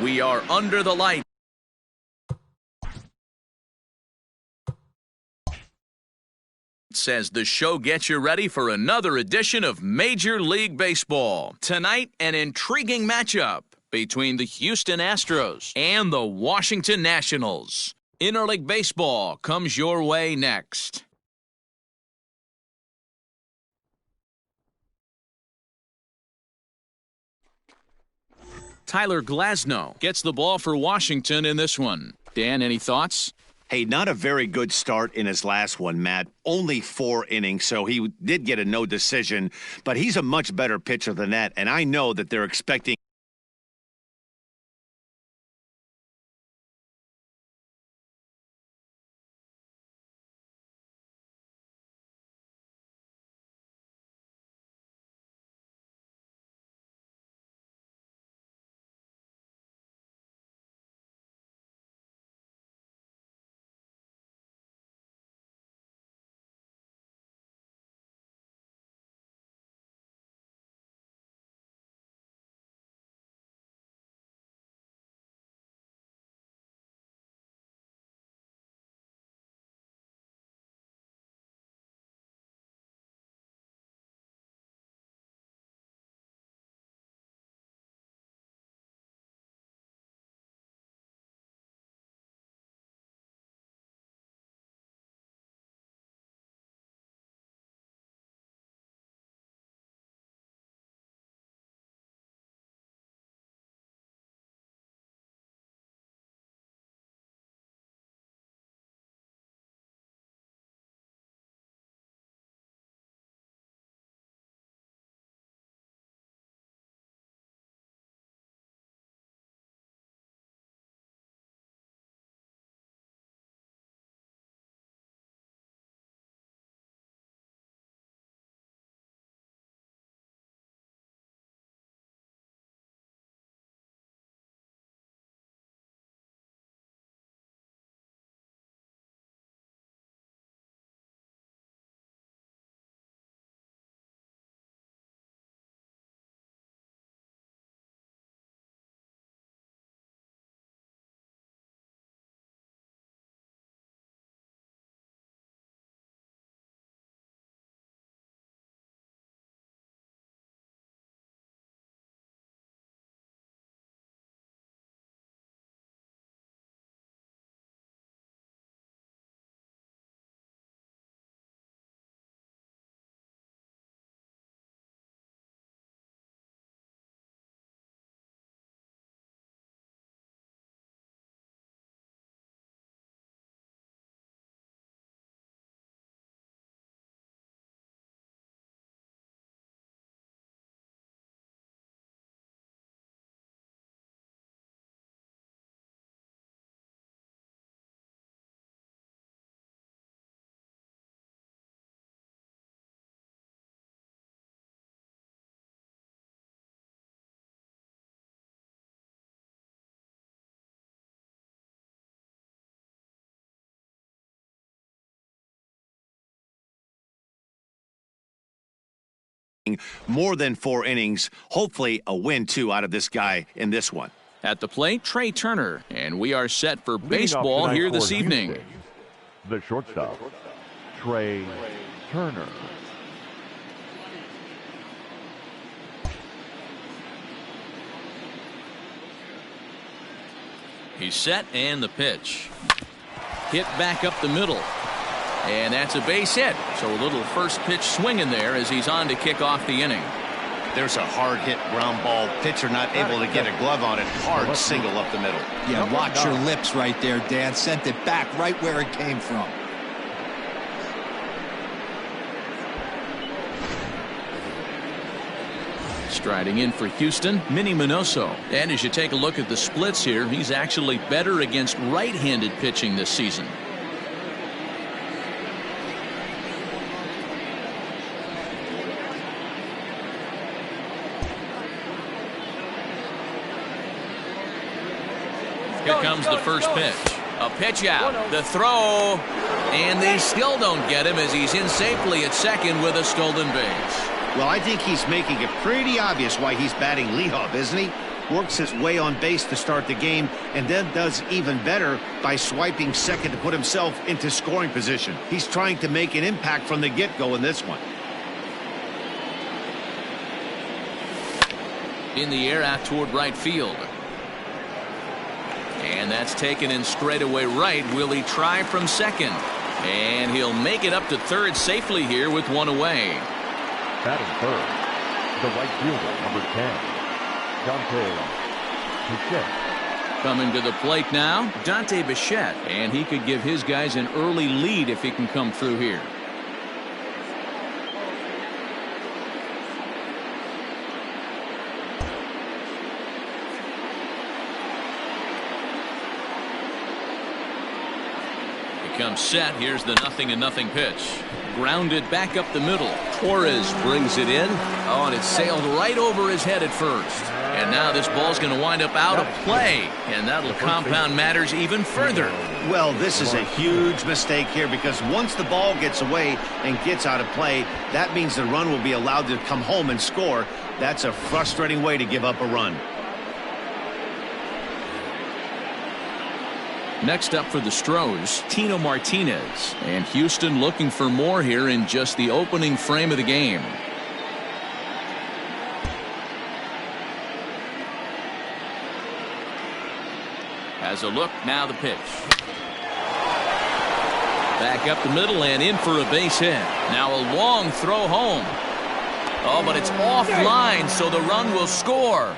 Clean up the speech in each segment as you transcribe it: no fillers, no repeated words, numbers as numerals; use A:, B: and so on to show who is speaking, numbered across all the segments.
A: We are under the light. Says the show gets you ready for another edition of Major League Baseball. Tonight, an intriguing matchup between the Houston Astros and the Washington Nationals. Interleague Baseball comes your way next. Tyler Glasnow gets the ball for Washington in this one. Dan, any thoughts?
B: Hey, not a very good start in his last one, Matt. Only 4 innings, so he did get a no decision. But he's a much better pitcher than that, and I know that they're expecting more than 4 innings. Hopefully a win, too, out of this guy in this one.
A: At the plate, Trey Turner, and we are set for baseball here this evening.
C: The shortstop, Trey Turner.
A: He's set, and the pitch. Hit back up the middle. And that's a base hit. So a little first pitch swing in there as he's on to kick off the inning.
B: There's a hard hit ground ball. Pitcher not able to get a glove on it. Hard single up the middle.
D: Yeah, watch your lips right there, Dan. Sent it back right where it came from.
A: Striding in for Houston, Minnie Minoso. And as you take a look at the splits here, he's actually better against right-handed pitching this season. Here comes the first pitch. A pitch out. The throw. And they still don't get him as he's in safely at second with a stolen base.
B: Well, I think he's making it pretty obvious why he's batting leadoff, isn't he? works his way on base to start the game, and then does even better by swiping second to put himself into scoring position. He's trying to make an impact from the get-go in this one.
A: In the air out toward right field. And that's taken in straightaway right. Will he try from second? And he'll make it up to third safely here with one away.
C: Batting third, the right fielder, number 10, Dante Bichette.
A: Coming to the plate now, Dante Bichette. And he could give his guys an early lead if he can come through here. Comes set. Here's the 0-0 pitch. Grounded back up the middle. Torres brings it in. Oh, and it sailed right over his head at first. And now this ball's going to wind up out of play. And that'll compound matters even further.
B: Well, this is a huge mistake here because once the ball gets away and gets out of play, that means the run will be allowed to come home and score. That's a frustrating way to give up a run.
A: Next up for the Stros, Tino Martinez. And Houston looking for more here in just the opening frame of the game. Has a look, now the pitch. Back up the middle and in for a base hit. Now a long throw home. Oh, but it's offline, so the run will score.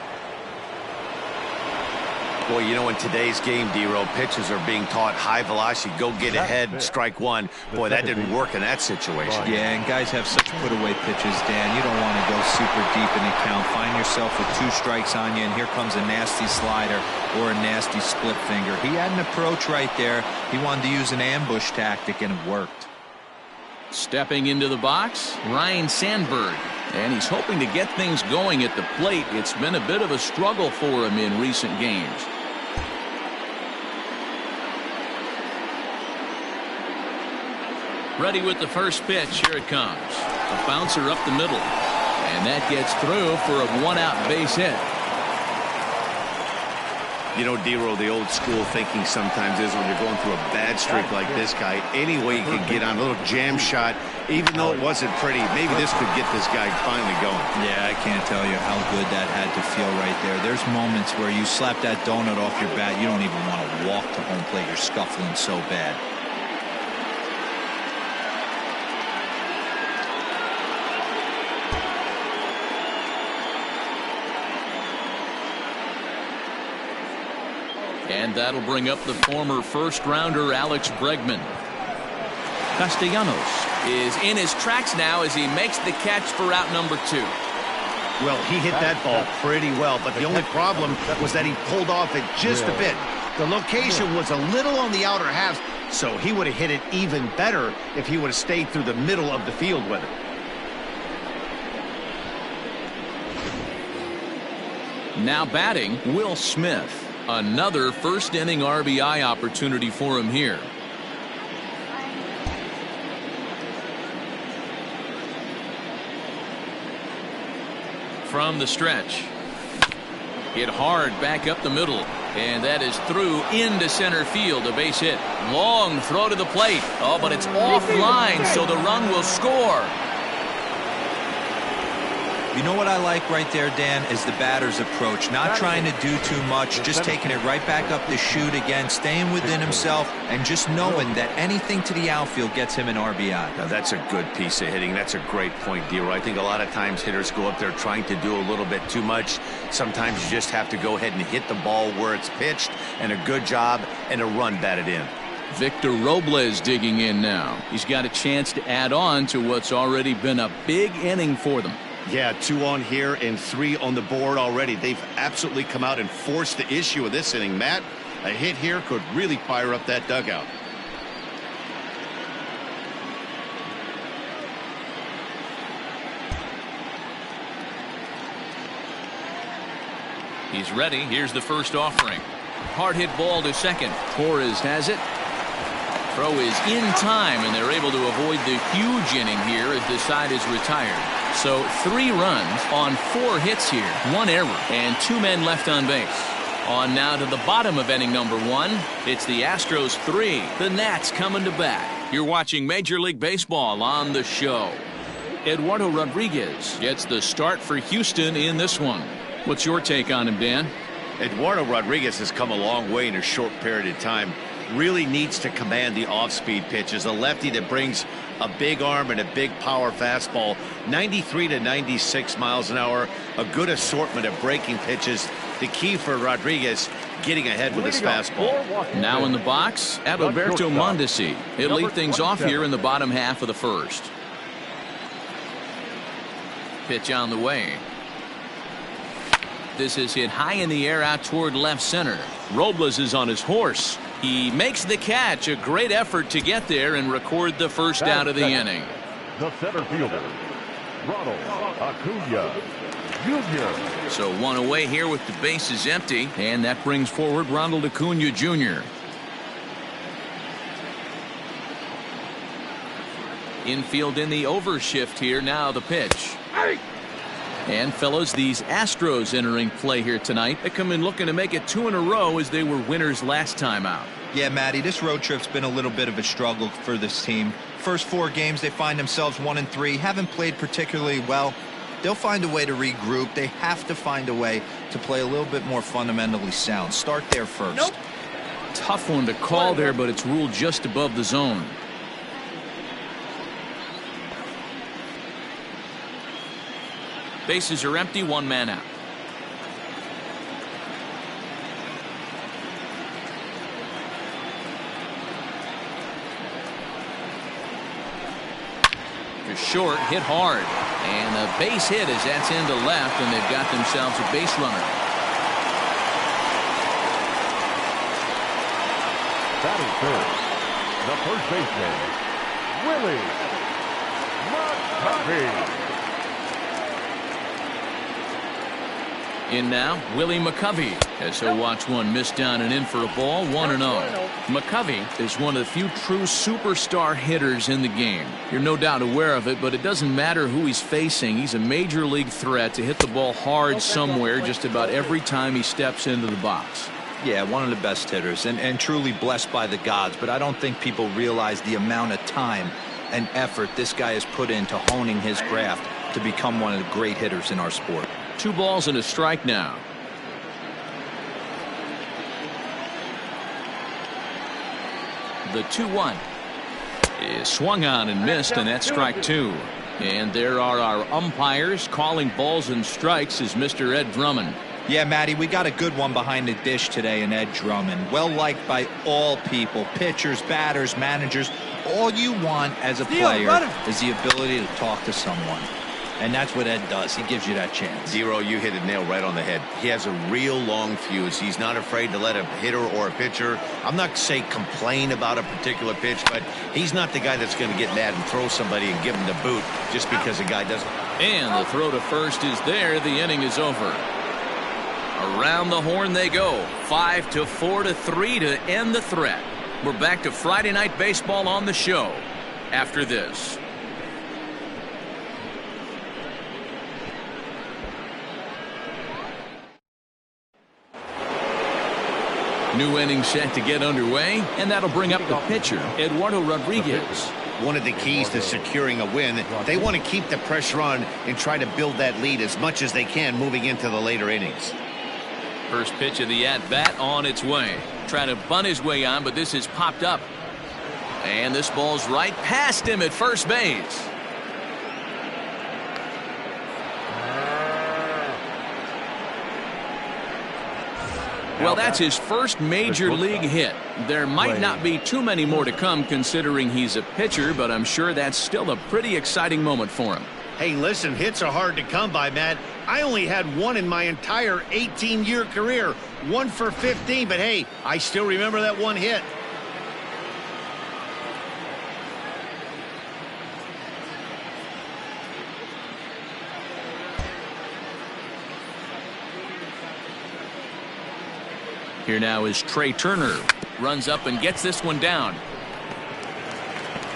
B: Boy, you know, in today's game, D-Row, pitchers are being taught high velocity, go get ahead, strike one. Boy, that didn't work in that situation.
D: Yeah, and guys have such put-away pitches, Dan. You don't want to go super deep in the count. Find yourself with 2 strikes on you, and here comes a nasty slider or a nasty split finger. He had an approach right there. He wanted to use an ambush tactic, and it worked.
A: Stepping into the box, Ryan Sandberg. And he's hoping to get things going at the plate. It's been a bit of a struggle for him in recent games. Ready with the first pitch. Here it comes. A bouncer up the middle. And that gets through for a 1-out base hit.
B: You know, D-Row, the old school thinking sometimes is when you're going through a bad streak like this guy, any way you can get on a little jam shot, even though it wasn't pretty, maybe this could get this guy finally going.
D: Yeah, I can't tell you how good that had to feel right there. There's moments where you slap that donut off your bat, you don't even want to walk to home plate. You're scuffling so bad.
A: And that'll bring up the former first-rounder Alex Bregman. Castellanos is in his tracks now as he makes the catch for out number 2.
B: Well, he hit that ball pretty well, but the only problem was that he pulled off it just a bit. The location was a little on the outer half, so he would have hit it even better if he would have stayed through the middle of the field with it.
A: Now batting, Will Smith. Another first-inning RBI opportunity for him here. From the stretch. Hit hard back up the middle. And that is through into center field. A base hit. Long throw to the plate. Oh, but it's offline, so the run will score.
D: You know what I like right there, Dan, is the batter's approach. Not trying to do too much, just taking it right back up the chute again, staying within himself, and just knowing that anything to the outfield gets him an RBI.
B: Now, that's a good piece of hitting. That's a great point, D-Row. I think a lot of times hitters go up there trying to do a little bit too much. Sometimes you just have to go ahead and hit the ball where it's pitched, and a good job, and a run batted in.
A: Victor Robles digging in now. He's got a chance to add on to what's already been a big inning for them.
B: Yeah, 2 on here and 3 on the board already. They've absolutely come out and forced the issue of this inning. Matt, a hit here could really fire up that dugout.
A: He's ready. Here's the first offering. Hard hit ball to second. Torres has it. Throw is in time, and they're able to avoid the huge inning here as the side is retired. So 3 runs on 4 hits here, 1 error, and 2 men left on base. On now to the bottom of inning number 1. It's the Astros 3, the Nats coming to bat. You're watching Major League Baseball on the show. Eduardo Rodriguez gets the start for Houston in this one. What's your take on him, Dan?
B: Eduardo Rodriguez has come a long way in a short period of time. Really needs to command the off-speed pitches. A lefty that brings a big arm and a big power fastball. 93 to 96 miles an hour. A good assortment of breaking pitches. The key for Rodriguez, getting ahead with his fastball.
A: Now in the box, Adalberto Mondesi. He'll lead things off here in the bottom half of the first. Pitch on the way. This is hit high in the air out toward left center. Robles is on his horse. He makes the catch. A great effort to get there and record the first out of the inning.
C: The center fielder, Ronald Acuna Jr.
A: So 1 away here with the bases empty, and that brings forward Ronald Acuna Jr. Infield in the overshift here. Now the pitch. And fellas, these Astros entering play here tonight. They come in looking to make it 2 in a row as they were winners last time out.
D: Yeah, Matty, this road trip's been a little bit of a struggle for this team. First 4 games, they find themselves 1-3. Haven't played particularly well. They'll find a way to regroup. They have to find a way to play a little bit more fundamentally sound. Start there first.
A: Nope. Tough one to call there, but it's ruled just above the zone. Bases are empty, 1 man out. To short, hit hard. And a base hit as that's into left, and they've got themselves a base runner.
C: Batting third, the first baseman, Willie McCovey.
A: In now, Willie McCovey, as he'll watch one miss down and in for a ball, 1-0. McCovey is one of the few true superstar hitters in the game. You're no doubt aware of it, but it doesn't matter who he's facing. He's a major league threat to hit the ball hard somewhere just about every time he steps into the box.
D: Yeah, one of the best hitters and truly blessed by the gods, but I don't think people realize the amount of time and effort this guy has put into honing his craft to become one of the great hitters in our sport.
A: 2 balls and a strike now. The 2-1 is swung on and missed, and that's strike 2. And there are our umpires calling balls and strikes as Mr. Ed Drummond.
D: Yeah, Matty, we got a good one behind the dish today in Ed Drummond. Well liked by all people, pitchers, batters, managers. All you want as a player is the ability to talk to someone. And that's what Ed does. He gives you that chance.
B: Zero, you hit a nail right on the head. He has a real long fuse. He's not afraid to let a hitter or a pitcher, I'm not saying complain about a particular pitch, but he's not the guy that's going to get mad and throw somebody and give him the boot just because a guy doesn't.
A: And the throw to first is there. The inning is over. Around the horn they go. 5-4-3 to end the threat. We're back to Friday Night Baseball on the show after this. New inning set to get underway, and that'll bring up the pitcher, Eduardo Rodriguez.
B: One of the keys to securing a win, they want to keep the pressure on and try to build that lead as much as they can moving into the later innings.
A: First pitch of the at-bat on its way. Trying to bunt his way on, but this has popped up. And this ball's right past him at first base. Well, that's his first major league hit. There might not be too many more to come considering he's a pitcher, but I'm sure that's still a pretty exciting moment for him.
B: Hey, listen, hits are hard to come by, Matt. I only had one in my entire 18-year career. 1 for 15, but hey, I still remember that one hit.
A: Here now is Trey Turner. Runs up and gets this one down.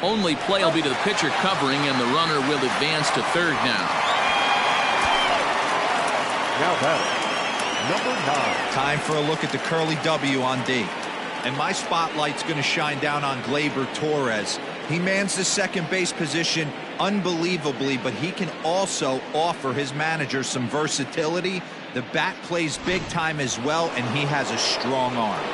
A: Only play will be to the pitcher covering, and the runner will advance to third now.
C: Now batting, number 9.
D: Time for a look at the curly W on D. And my spotlight's going to shine down on Gleyber Torres. He mans the second base position unbelievably, but he can also offer his manager some versatility. The bat plays big time as well, and he has a strong arm.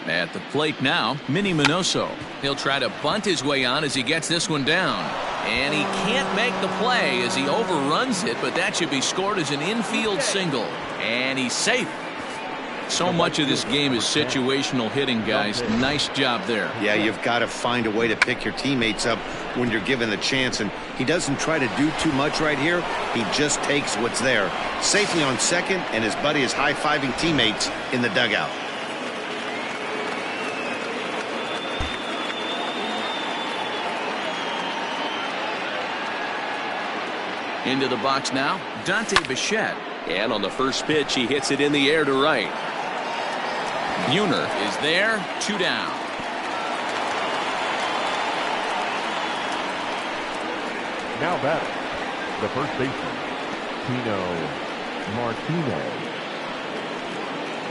A: At the plate now, Minnie Minoso. He'll try to bunt his way on as he gets this one down. And he can't make the play as he overruns it, but that should be scored as an infield single. And he's safe. So much of this game is situational hitting, guys. Nice job there.
B: Yeah, you've got to find a way to pick your teammates up when you're given the chance, and he doesn't try to do too much right here. He just takes what's there. Safely on second, and his buddy is high-fiving teammates in the dugout.
A: Into the box now, Dante Bichette. And on the first pitch, he hits it in the air to right. Buhner is there, 2 down.
C: Now batting, the first baseman, Tino Martinez.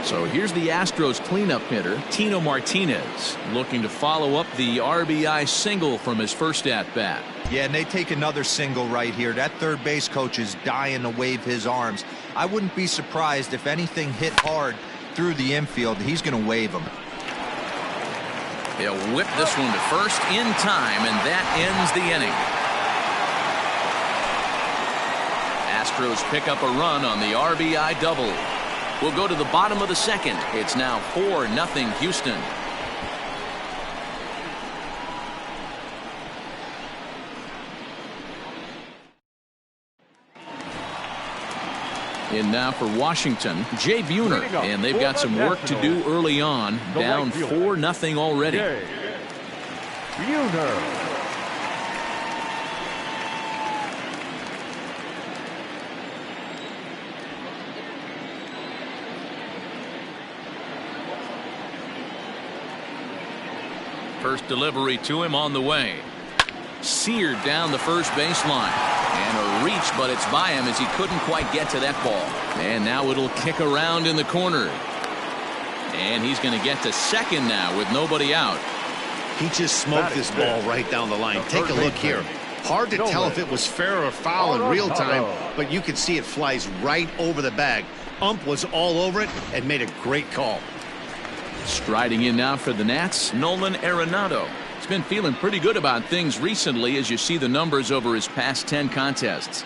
A: So here's the Astros cleanup hitter, Tino Martinez, looking to follow up the RBI single from his first at-bat.
D: Yeah, and they take another single right here. That third base coach is dying to wave his arms. I wouldn't be surprised if anything hit hard through the infield. He's going to wave them.
A: He'll whip this one to first in time, and that ends the inning. Astros pick up a run on the RBI double. We'll go to the bottom of the second. It's now 4-0 Houston. In now for Washington, Jay Buhner, and they've got some work to do early on, down 4-0 already.
C: Buhner.
A: First delivery to him on the way. Seared down the first baseline. And a reach, but it's by him as he couldn't quite get to that ball. And now it'll kick around in the corner. And he's going to get to second now with nobody out.
B: He just smoked this ball right down the line. Take a look here. Hard to tell if it was fair or foul in real time, but you can see it flies right over the bag. Ump was all over it and made a great call.
A: Striding in now for the Nats, Nolan Arenado. He's been feeling pretty good about things recently as you see the numbers over his past 10 contests.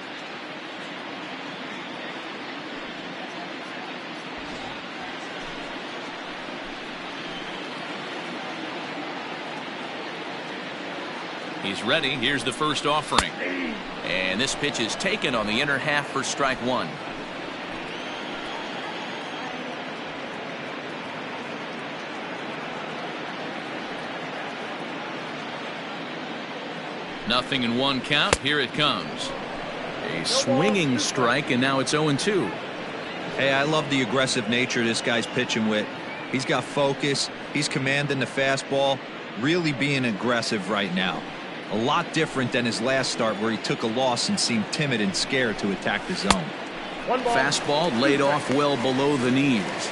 A: He's ready. Here's the first offering. And this pitch is taken on the inner half for strike one. Nothing in one count. Here it comes. A swinging strike, and now it's 0-2.
D: Hey, I love the aggressive nature this guy's pitching with. He's got focus. He's commanding the fastball. Really being aggressive right now. A lot different than his last start where he took a loss and seemed timid and scared to attack the zone.
A: Fastball laid off well below the knees.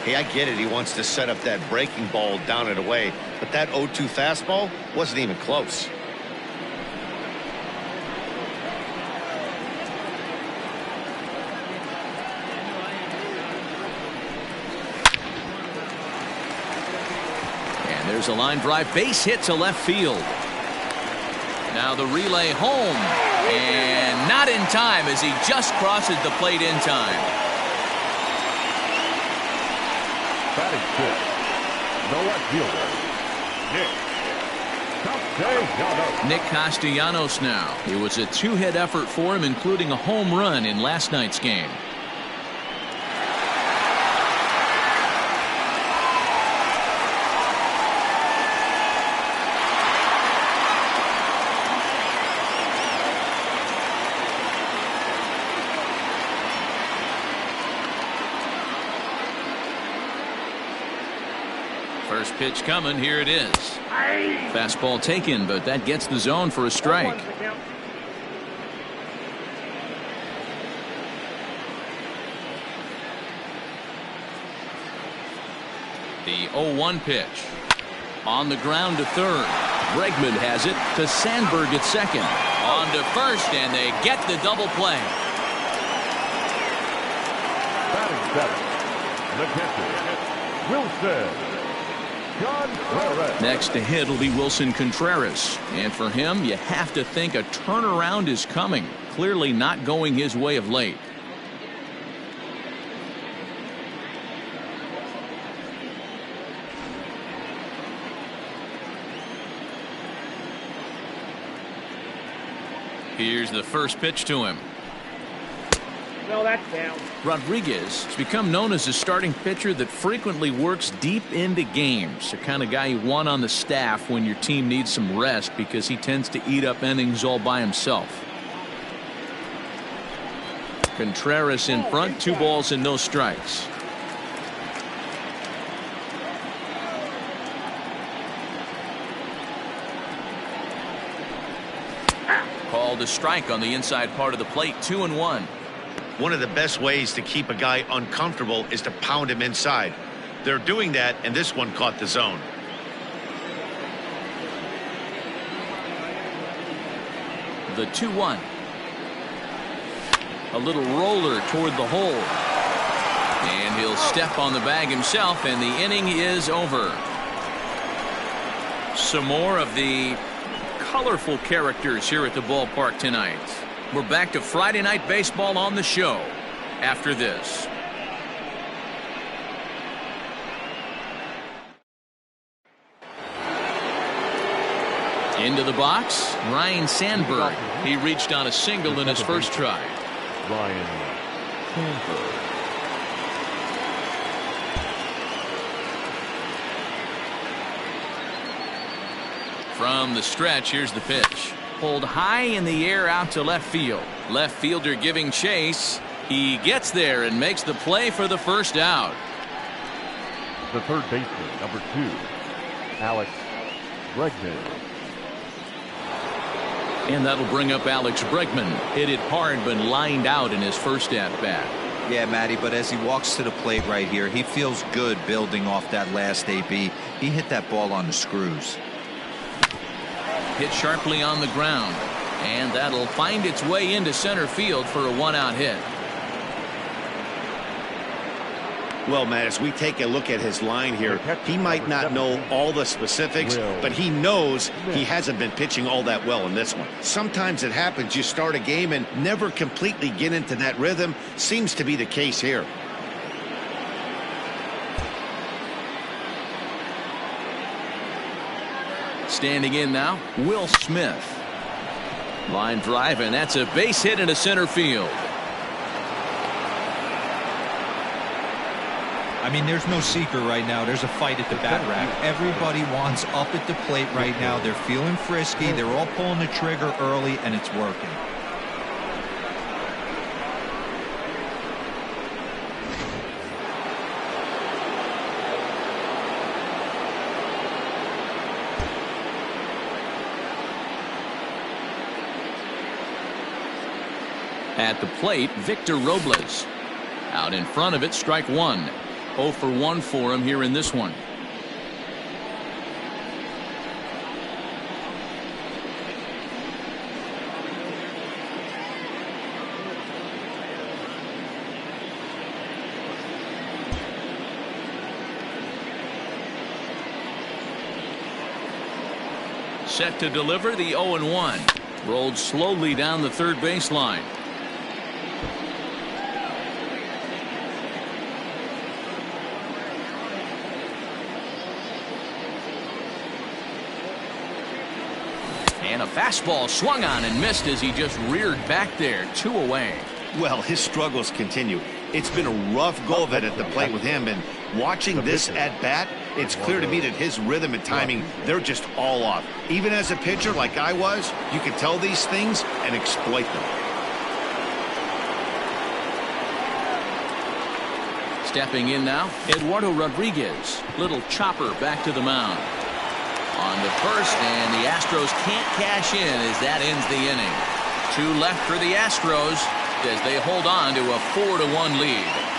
B: Hey, I get it. He wants to set up that breaking ball down and away, but that 0-2 fastball wasn't even close.
A: And there's a line drive base hit to left field. Now the relay home, and not in time as he just crosses the plate in time.
C: Batting fifth, the left fielder,
A: Nick Castellanos now. It was a two-hit effort for him, including a home run in last night's game. First pitch coming. Here it is. Fastball taken, but that gets the zone for a strike. The 0-1 pitch. On the ground to third. Bregman has it to Sandberg at second. On to first, and they get the double play.
C: Batting seventh, the catcher, Wilson Contreras.
A: Next to hit will be Wilson Contreras. And for him, you have to think a turnaround is coming. Clearly not going his way of late. Here's the first pitch to him.
E: No, that's down.
A: Rodriguez has become known as a starting pitcher that frequently works deep into games. The kind of guy you want on the staff when your team needs some rest because he tends to eat up innings all by himself. Contreras in front, 2 balls and no strikes. Called a strike on the inside part of the plate. 2-1.
B: One of the best ways to keep a guy uncomfortable is to pound him inside. They're doing that, and this one caught the zone.
A: The 2-1. A little roller toward the hole. And he'll step on the bag himself, and the inning is over. Some more of the colorful characters here at the ballpark tonight. We're back to Friday Night Baseball on the show after this. Into the box, Ryan Sandberg. He reached on a single in his first try.
C: Ryan Sandberg.
A: From the stretch, here's the pitch. Pulled high in the air out to left field. Left fielder giving chase. He gets there and makes the play for the first out.
C: The third baseman, number 2, Alex Bregman.
A: And that'll bring up Alex Bregman. Hit it hard but lined out in his first at-bat.
D: Yeah, Matty, but as he walks to the plate right here, he feels good building off that last AB. He hit that ball on the screws.
A: Hit sharply on the ground, and that'll find its way into center field for a 1-out hit.
B: Well, Matt, as we take a look at his line here, he might not know all the specifics, but he knows he hasn't been pitching all that well in this one. Sometimes it happens, you start a game and never completely get into that rhythm. Seems to be the case here.
A: Standing in now, Will Smith. Line drive, and that's a base hit into center field.
D: I mean, there's no secret right now. There's a fight at the bat rack. Everybody wants up at the plate right now. They're feeling frisky. They're all pulling the trigger early, and it's working.
A: At the plate, Victor Robles. Out in front of it, strike 1. 0 for 1 for him here in this one. Set to deliver the 0-1. Rolled slowly down the third baseline. And a fastball swung on and missed as he just reared back there. 2 away.
B: Well, his struggles continue. It's been a rough go of it at the plate with him, and watching this at bat, it's clear to me that his rhythm and timing, they're just all off. Even as a pitcher like I was, you can tell these things and exploit them.
A: Stepping in now, Eduardo Rodriguez. Little chopper back to the mound. On the first, and the Astros can't cash in as that ends the inning. 2 left for the Astros as they hold on to a 4-1 lead.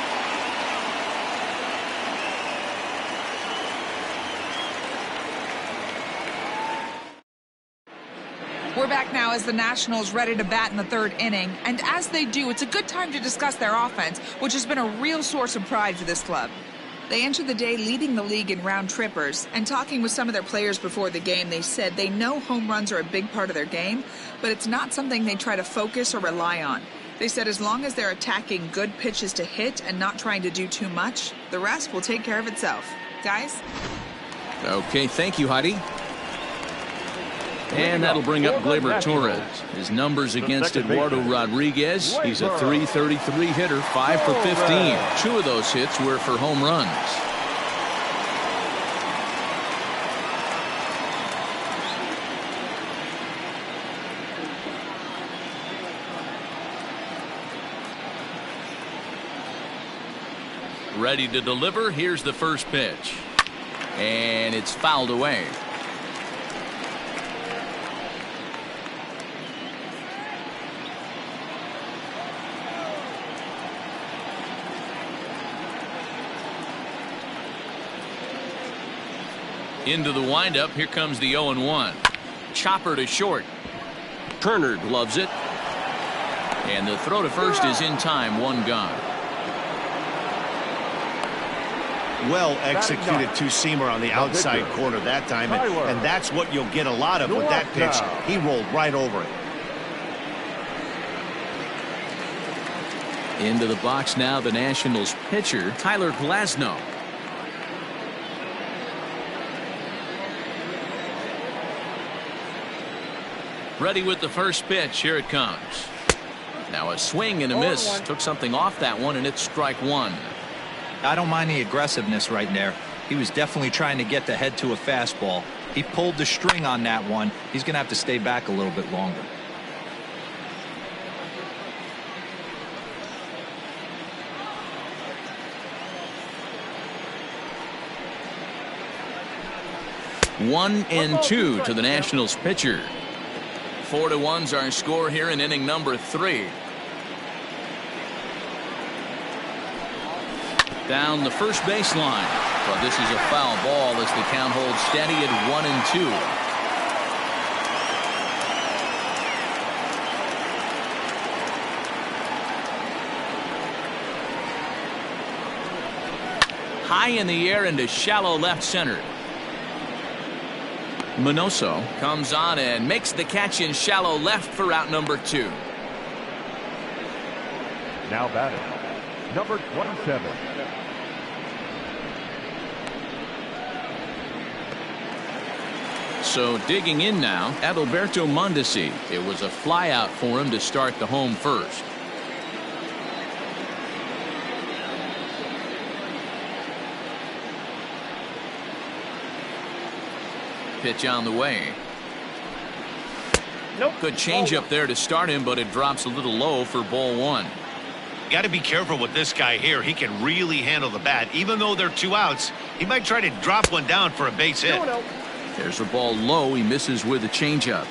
F: We're back now as the Nationals ready to bat in the 3rd inning. And as they do, it's a good time to discuss their offense, which has been a real source of pride for this club. They entered the day leading the league in round trippers, and talking with some of their players before the game, they said they know home runs are a big part of their game, but it's not something they try to focus or rely on. They said as long as they're attacking good pitches to hit and not trying to do too much, the rest will take care of itself. Guys?
A: Okay, thank you, Heidi. And that'll bring up Gleyber Torres. His numbers against Eduardo Rodriguez. He's a .333 hitter, 5 for 15. 2 of those hits were for home runs. Ready to deliver. Here's the first pitch. And it's fouled away. Into the windup. Here comes the 0-1. Chopper to short. Turner gloves it. And the throw to first is in time. 1 gone.
B: Well executed two-seamer on the outside corner that time, and that's what you'll get a lot of with that pitch. He rolled right over it.
A: Into the box now, the Nationals pitcher, Tyler Glasnow. Ready with the first pitch. Here it comes. Now a swing and a miss. Took something off that one, and it's strike 1.
D: I don't mind the aggressiveness right there. He was definitely trying to get the head to a fastball. He pulled the string on that one. He's going to have to stay back a little bit longer.
A: One and 2 to the Nationals pitcher. 4-1's our score here in inning number 3. Down the first baseline. But this is a foul ball as the count holds steady at 1 and 2. High in the air into shallow left center. Minoso comes on and makes the catch in shallow left for out number 2.
C: Now batting, number 27.
A: So digging in now, Adalberto Mondesi. It was a flyout for him to start the home first. Pitch on the way.
E: Nope.
A: Good changeup there to start him, but it drops a little low for ball 1.
B: Got to be careful with this guy here. He can really handle the bat. Even though they're 2 outs, he might try to drop one down for a base hit.
E: No.
A: There's a ball low. He misses with a changeup.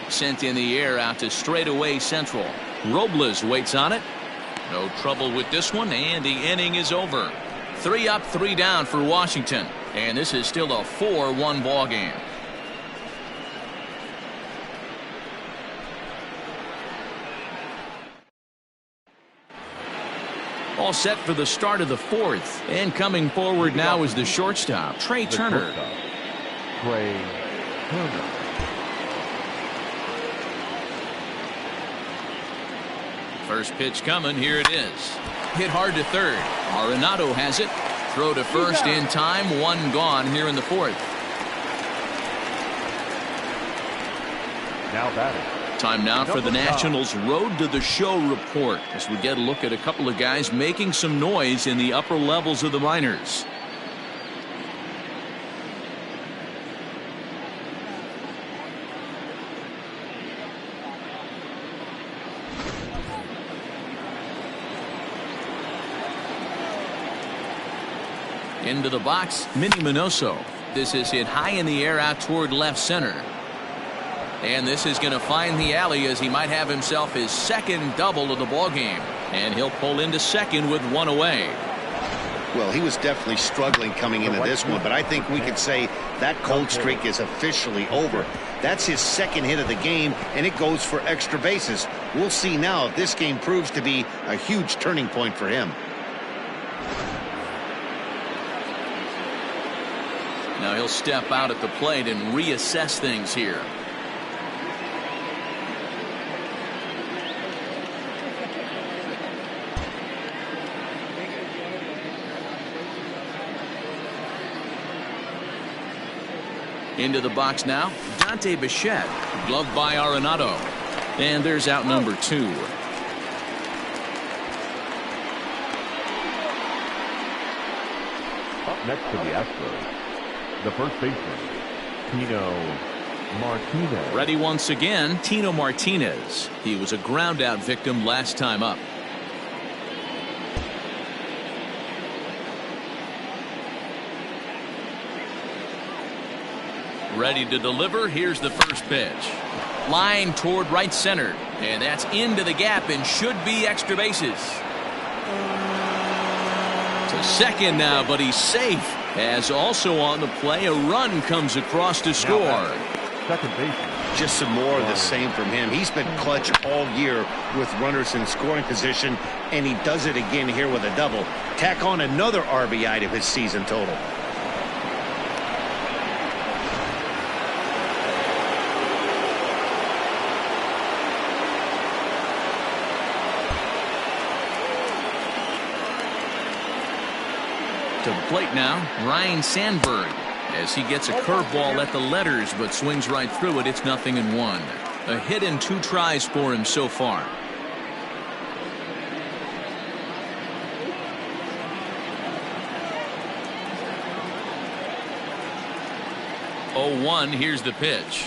A: Sent in the air out to straightaway central. Robles waits on it. No trouble with this one, and the inning is over. 3 up, 3 down for Washington, and this is still a 4-1 ball game. All set for the start of the 4th, and coming forward now is the shortstop, Trey Turner.
C: Trey Turner.
A: First pitch coming. Here it is. Hit hard to third. Arenado has it. Throw to first in time. 1 gone here in the 4th.
C: Now batting.
A: Time now for the Nationals' Road to the Show report as we get a look at a couple of guys making some noise in the upper levels of the minors. Into the box, Minnie Minoso. This is hit high in the air out toward left center. And this is going to find the alley as he might have himself his second double of the ball game. And he'll pull into second with one away.
B: Well, he was definitely struggling coming into this one, but I think we could say that cold streak is officially over. That's his second hit of the game, and it goes for extra bases. We'll see now if this game proves to be a huge turning point for him.
A: Now he'll step out at the plate and reassess things here. Into the box now, Dante Bichette, gloved by Arenado. And there's out number 2.
C: Up next to the Astros, the first baseman, Tino Martinez.
A: Ready once again, Tino Martinez. He was a ground-out victim last time up. Ready to deliver. Here's the first pitch. Line toward right center. And that's into the gap and should be extra bases. To second now, but he's safe. As also on the play, a run comes across to score.
C: Second baseman.
B: Just some more of the same from him. He's been clutch all year with runners in scoring position, and he does it again here with a double. Tack on another RBI to his season total.
A: To the plate now, Ryan Sandberg, as he gets a curveball at the letters but swings right through it. It's 0-1. A hit and 2 tries for him so far. 0-1. Here's the pitch.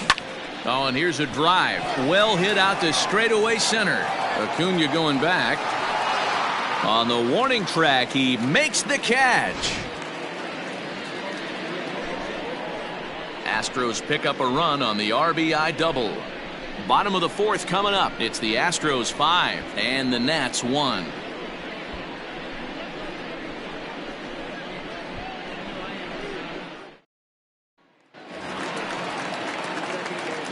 A: Oh, and here's a drive. Well hit out to straightaway center. Acuna going back. On the warning track, he makes the catch. Astros pick up a run on the RBI double. Bottom of the 4th coming up. It's the Astros 5 and the Nats 1.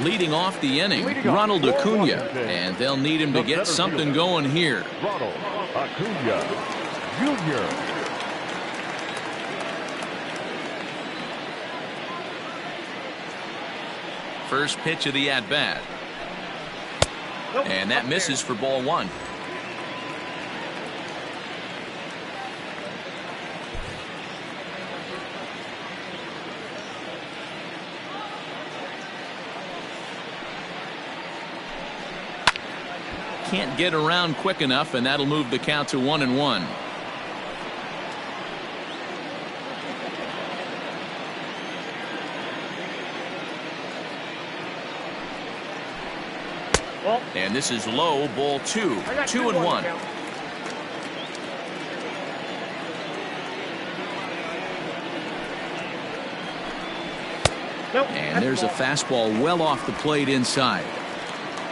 A: Leading off the inning, Ronald Acuna, and they'll need him to get something going here.
C: Ronald Acuna Jr.
A: First pitch of the at-bat. And that misses for ball 1. Can't get around quick enough, and that'll move the count to 1-1. And this is low, ball 2. 2-1. And there's a fastball well off the plate inside.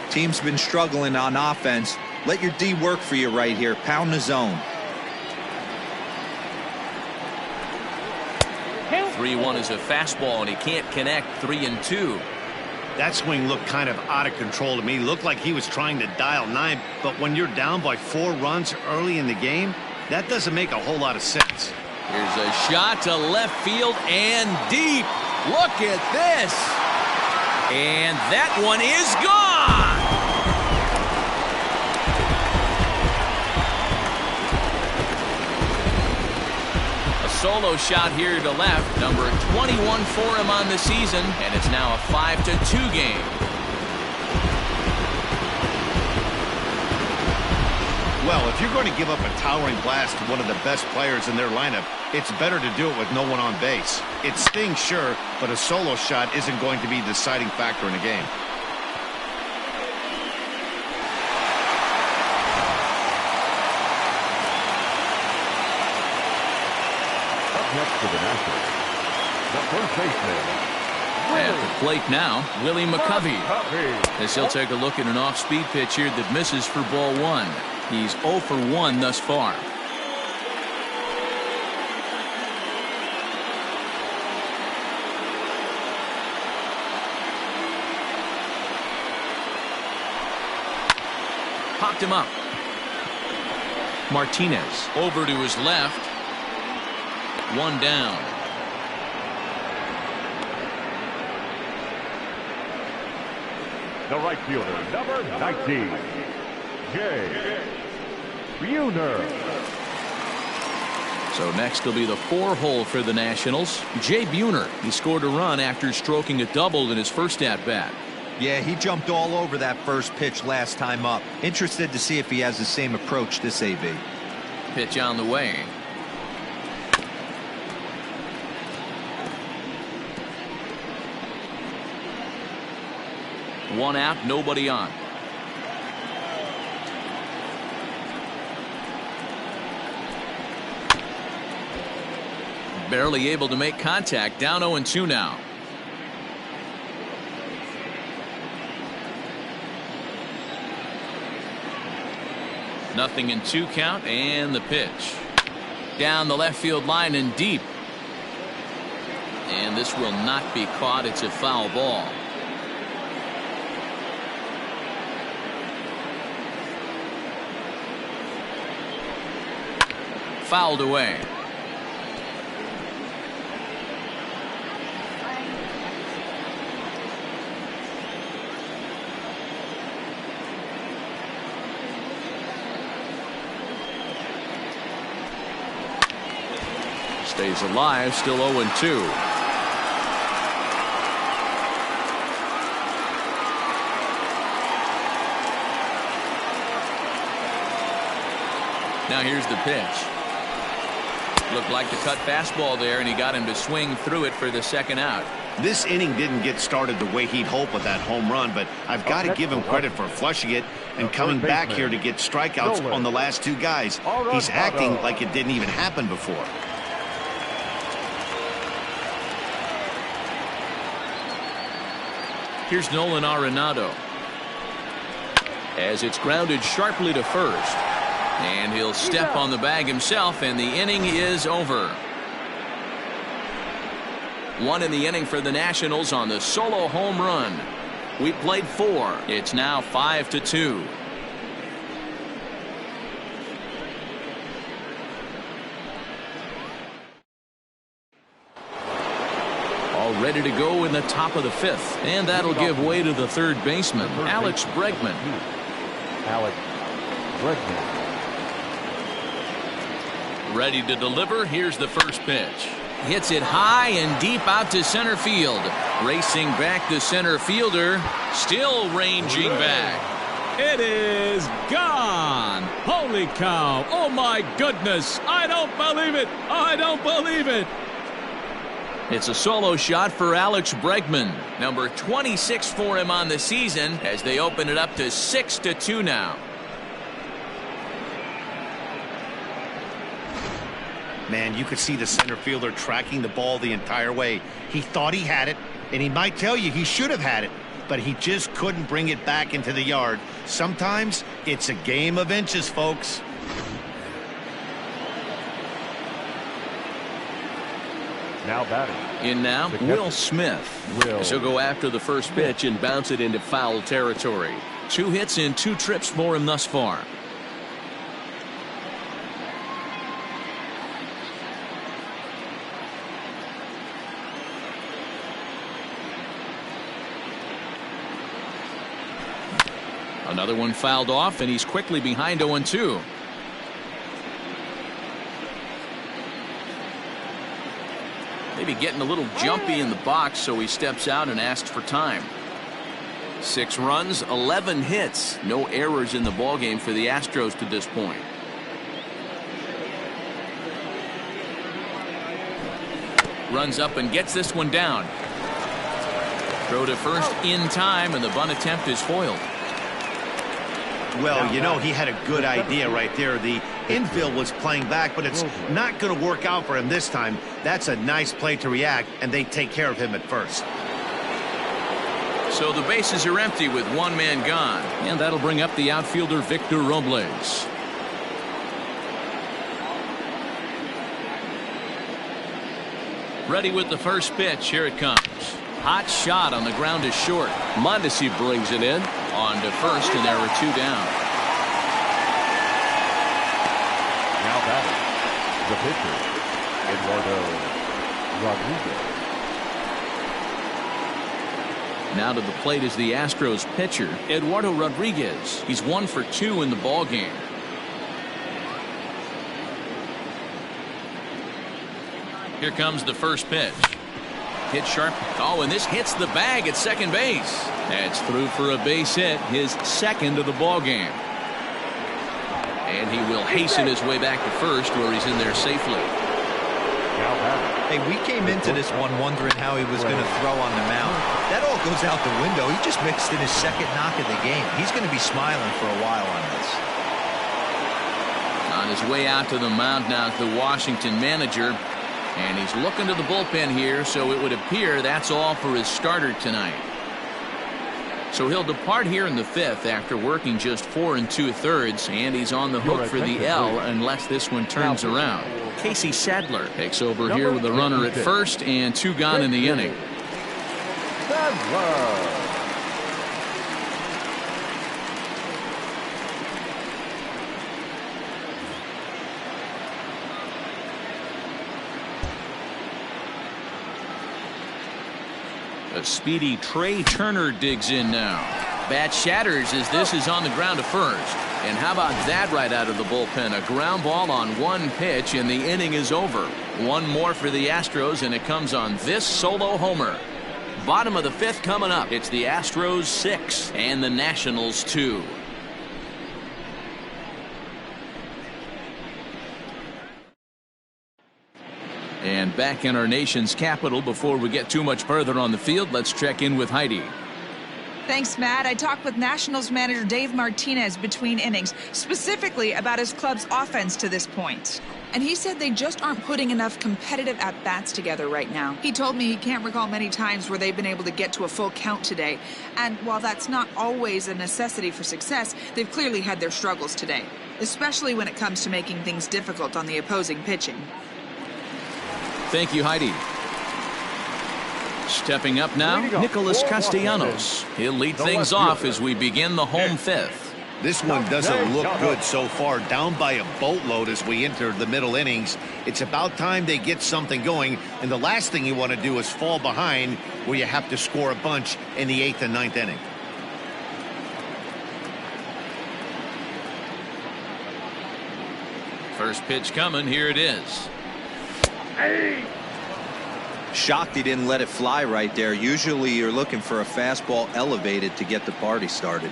D: Team's been struggling on offense. Let your D work for you right here. Pound the zone.
A: 3-1 is a fastball, and he can't connect. 3-2.
B: That swing looked kind of out of control to me. Looked like he was trying to dial 9, but when you're down by 4 runs early in the game, that doesn't make a whole lot of sense.
A: Here's a shot to left field and deep. Look at this. And that one is gone. A solo shot here to left. Number 21 for him on the season. And it's now a 5-2 game.
B: Well, if you're going to give up a towering blast to one of the best players in their lineup, it's better to do it with no one on base. It stings, sure, but a solo shot isn't going to be the deciding factor in a game.
C: Up next for the Nationals, the first baseman.
A: At the plate now, Willie McCovey. As he'll take a look at an off-speed pitch here that misses for ball one. He's 0 for 1 thus far. Popped him up. Martinez over to his left. One down.
C: The right fielder, number 19, Jay Buhner.
A: So next will be the 4-hole for the Nationals. Jay Buhner. He scored a run after stroking a double in his first at-bat.
D: Yeah, he jumped all over that first pitch last time up. Interested to see if he has the same approach this AB.
A: Pitch on the way. One out, nobody on. Barely able to make contact. Down 0-2 now. Nothing in 2 count, and the pitch. Down the left field line and deep. And this will not be caught. It's a foul ball. Fouled away. Stays alive, still 0-2. Now here's the pitch. Looked like the cut fastball there, and he got him to swing through it for the second out.
B: This inning didn't get started the way he'd hoped with that home run, but I've got to give him credit for flushing it and coming back here to get strikeouts on the last 2 guys. He's acting like it didn't even happen before.
A: Here's Nolan Arenado. As it's grounded sharply to first. And he'll step on the bag himself, and the inning is over. 1 in the inning for the Nationals on the solo home run. We played 4. It's now 5-2. All ready to go in the top of the 5th. And that'll give way to the third baseman, Alex Bregman.
C: Alex Bregman.
A: Ready to deliver. Here's the first pitch. Hits it high and deep out to center field. Racing back the center fielder. Still ranging back.
G: It is gone. Holy cow. Oh, my goodness. I don't believe it. I don't believe it.
A: It's a solo shot for Alex Bregman. Number 26 for him on the season as they open it up to 6-2 now.
B: Man, you could see the center fielder tracking the ball the entire way. He thought he had it, and he might tell you he should have had it, but he just couldn't bring it back into the yard. Sometimes it's a game of inches, folks.
C: Now batting.
A: In now, Will Smith. As he'll go after the first pitch and bounce it into foul territory. 2 hits and 2 trips for him thus far. Another one fouled off, and he's quickly behind 0-2. Maybe getting a little jumpy in the box, so he steps out and asks for time. 6 runs, 11 hits. No errors in the ballgame for the Astros to this point. Runs up and gets this one down. Throw to first in time, and the bunt attempt is foiled.
B: Well, you know, he had a good idea right there. The infield was playing back, but it's not going to work out for him this time. That's a nice play to react, and they take care of him at first.
A: So the bases are empty with one man gone.
G: And that'll bring up the outfielder Victor Robles.
A: Ready with the first pitch. Here it comes. Hot shot on the ground is short. Mondesi brings it in. On to first, and there are two down.
C: Now batting, the pitcher, Eduardo Rodriguez.
A: Now to the plate is the Astros pitcher, Eduardo Rodriguez. He's 1 for 2 in the ball game. Here comes the first pitch. Hit sharp. Oh, and this hits the bag at second base. That's through for a base hit, his second of the ball game. And he will hasten his way back to first, where he's in there safely.
D: Hey, we came into this one wondering how he was going to throw on the mound. That all goes out the window. He just mixed in his second knock of the game. He's going to be smiling for a while on this.
A: On his way out to the mound now is the Washington manager. And he's looking to the bullpen here, so it would appear that's all for his starter tonight. So he'll depart here in the 5th after working just 4 2/3, and he's on the hook for the L unless this one turns around. Casey Sadler takes over here with a runner at first and 2 gone in the inning. A speedy Trey Turner digs in now. Bat shatters as this is on the ground to first. And how about that right out of the bullpen? A ground ball on one pitch, and the inning is over. One more for the Astros, and it comes on this solo homer. Bottom of the 5th coming up. It's the Astros 6 and the Nationals 2. And back in our nation's capital, before we get too much further on the field, let's check in with Heidi.
F: Thanks, Matt. I talked with Nationals manager Dave Martinez between innings, specifically about his club's offense to this point. And he said they just aren't putting enough competitive at-bats together right now. He told me he can't recall many times where they've been able to get to a full count today. And while that's not always a necessity for success, they've clearly had their struggles today, especially when it comes to making things difficult on the opposing pitching.
A: Thank you, Heidi. Stepping up now, Nicholas Castellanos. He'll lead things off as we begin the home 5th.
B: This one doesn't look good so far. Down by a boatload as we enter the middle innings. It's about time they get something going, and the last thing you want to do is fall behind where you have to score a bunch in the 8th and 9th inning.
A: First pitch coming. Here it is.
D: Shocked he didn't let it fly right there. Usually you're looking for a fastball elevated to get the party started.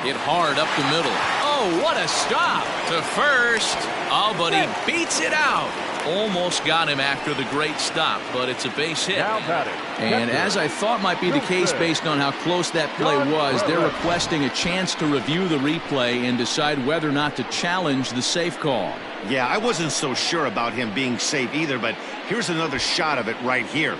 A: Hit hard up the middle. Oh, what a stop to first. Oh, but he beats it out. Almost got him after the great stop, but it's a base hit. And as I thought might be the case based on how close that play was, they're requesting a chance to review the replay and decide whether or not to challenge the safe call.
B: Yeah, I wasn't so sure about him being safe either, but here's another shot of it right here.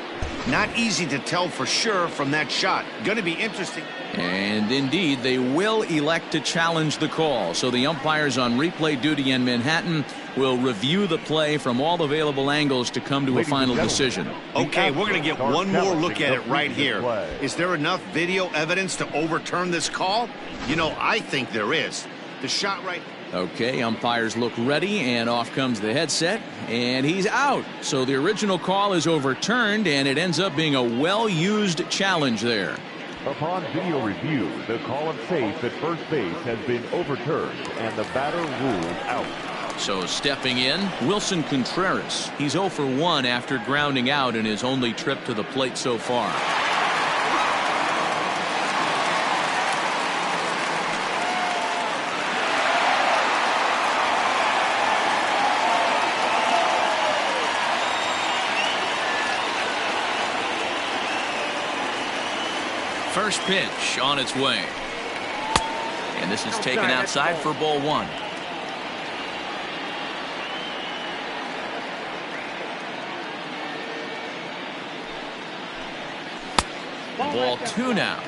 B: Not easy to tell for sure from that shot. Going to be interesting.
A: And indeed, they will elect to challenge the call. So the umpires on replay duty in Manhattan will review the play from all available angles to come to a final decision.
B: Okay, we're going to get one more look at it right here. Is there enough video evidence to overturn this call? You know, I think there is. The shot right...
A: Okay, umpires look ready, and off comes the headset, and he's out. So the original call is overturned, and it ends up being a well-used challenge there.
C: Upon video review, the call of safe at first base has been overturned, and the batter ruled out.
A: So stepping in, Wilson Contreras. He's 0 for 1 after grounding out in his only trip to the plate so far. First pitch on its way. And this is taken outside for ball one. Ball two now.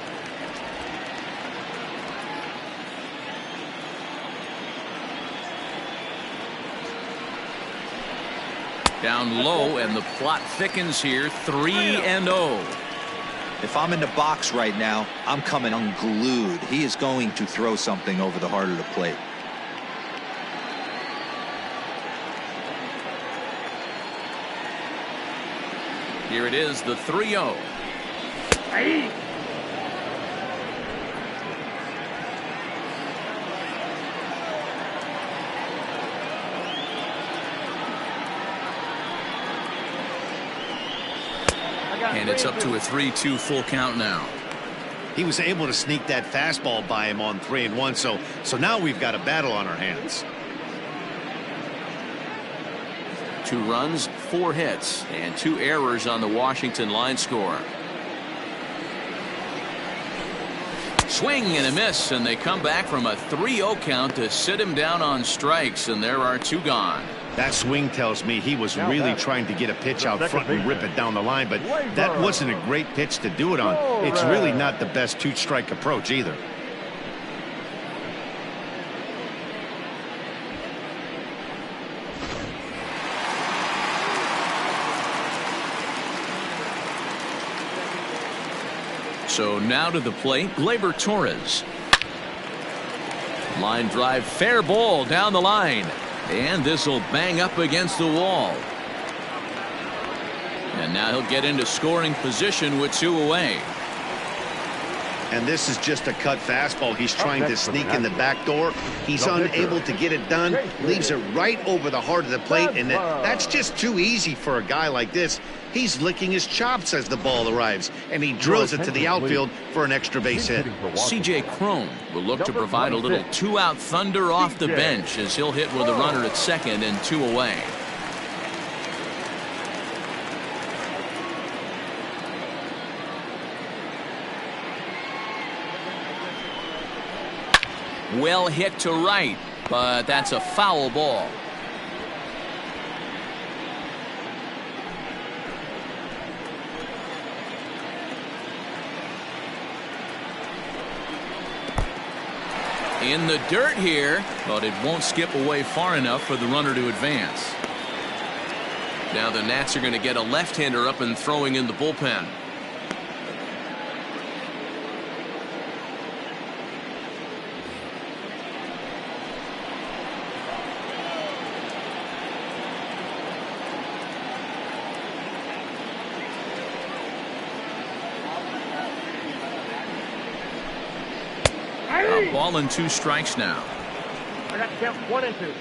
A: Down low, and the plot thickens here. 3-0.
D: If I'm in the box right now, I'm coming unglued. He is going to throw something over the heart of the plate.
A: Here it is, the 3-0.
E: Hey.
A: And it's up to a 3-2 full count now.
B: He was able to sneak that fastball by him on 3-1, so now we've got a battle on our hands.
A: 2 runs, 4 hits, and 2 errors on the Washington line score. Swing and a miss, and they come back from a 3-0 count to sit him down on strikes, and there are 2 gone.
B: That swing tells me he was really trying to get a pitch out front and rip it down the line, but that wasn't a great pitch to do it on. It's really not the best 2-strike approach either.
A: So now to the plate, Gleyber Torres. Line drive, fair ball down the line. And this will bang up against the wall. And now he'll get into scoring position with 2 away.
B: And this is just a cut fastball. He's trying to sneak in the back door. He's unable to get it done. Leaves it right over the heart of the plate. And that's just too easy for a guy like this. He's licking his chops as the ball arrives. And he drills it to the outfield for an extra base hit.
A: C.J. Cron will look to provide a little 2-out thunder off the bench as he'll hit with a runner at second and 2 away. Well hit to right, but that's a foul ball. In the dirt here, but it won't skip away far enough for the runner to advance. Now the Nats are going to get a left-hander up and throwing in the bullpen. A ball and 2 strikes now.
E: I got to count 1 and 2.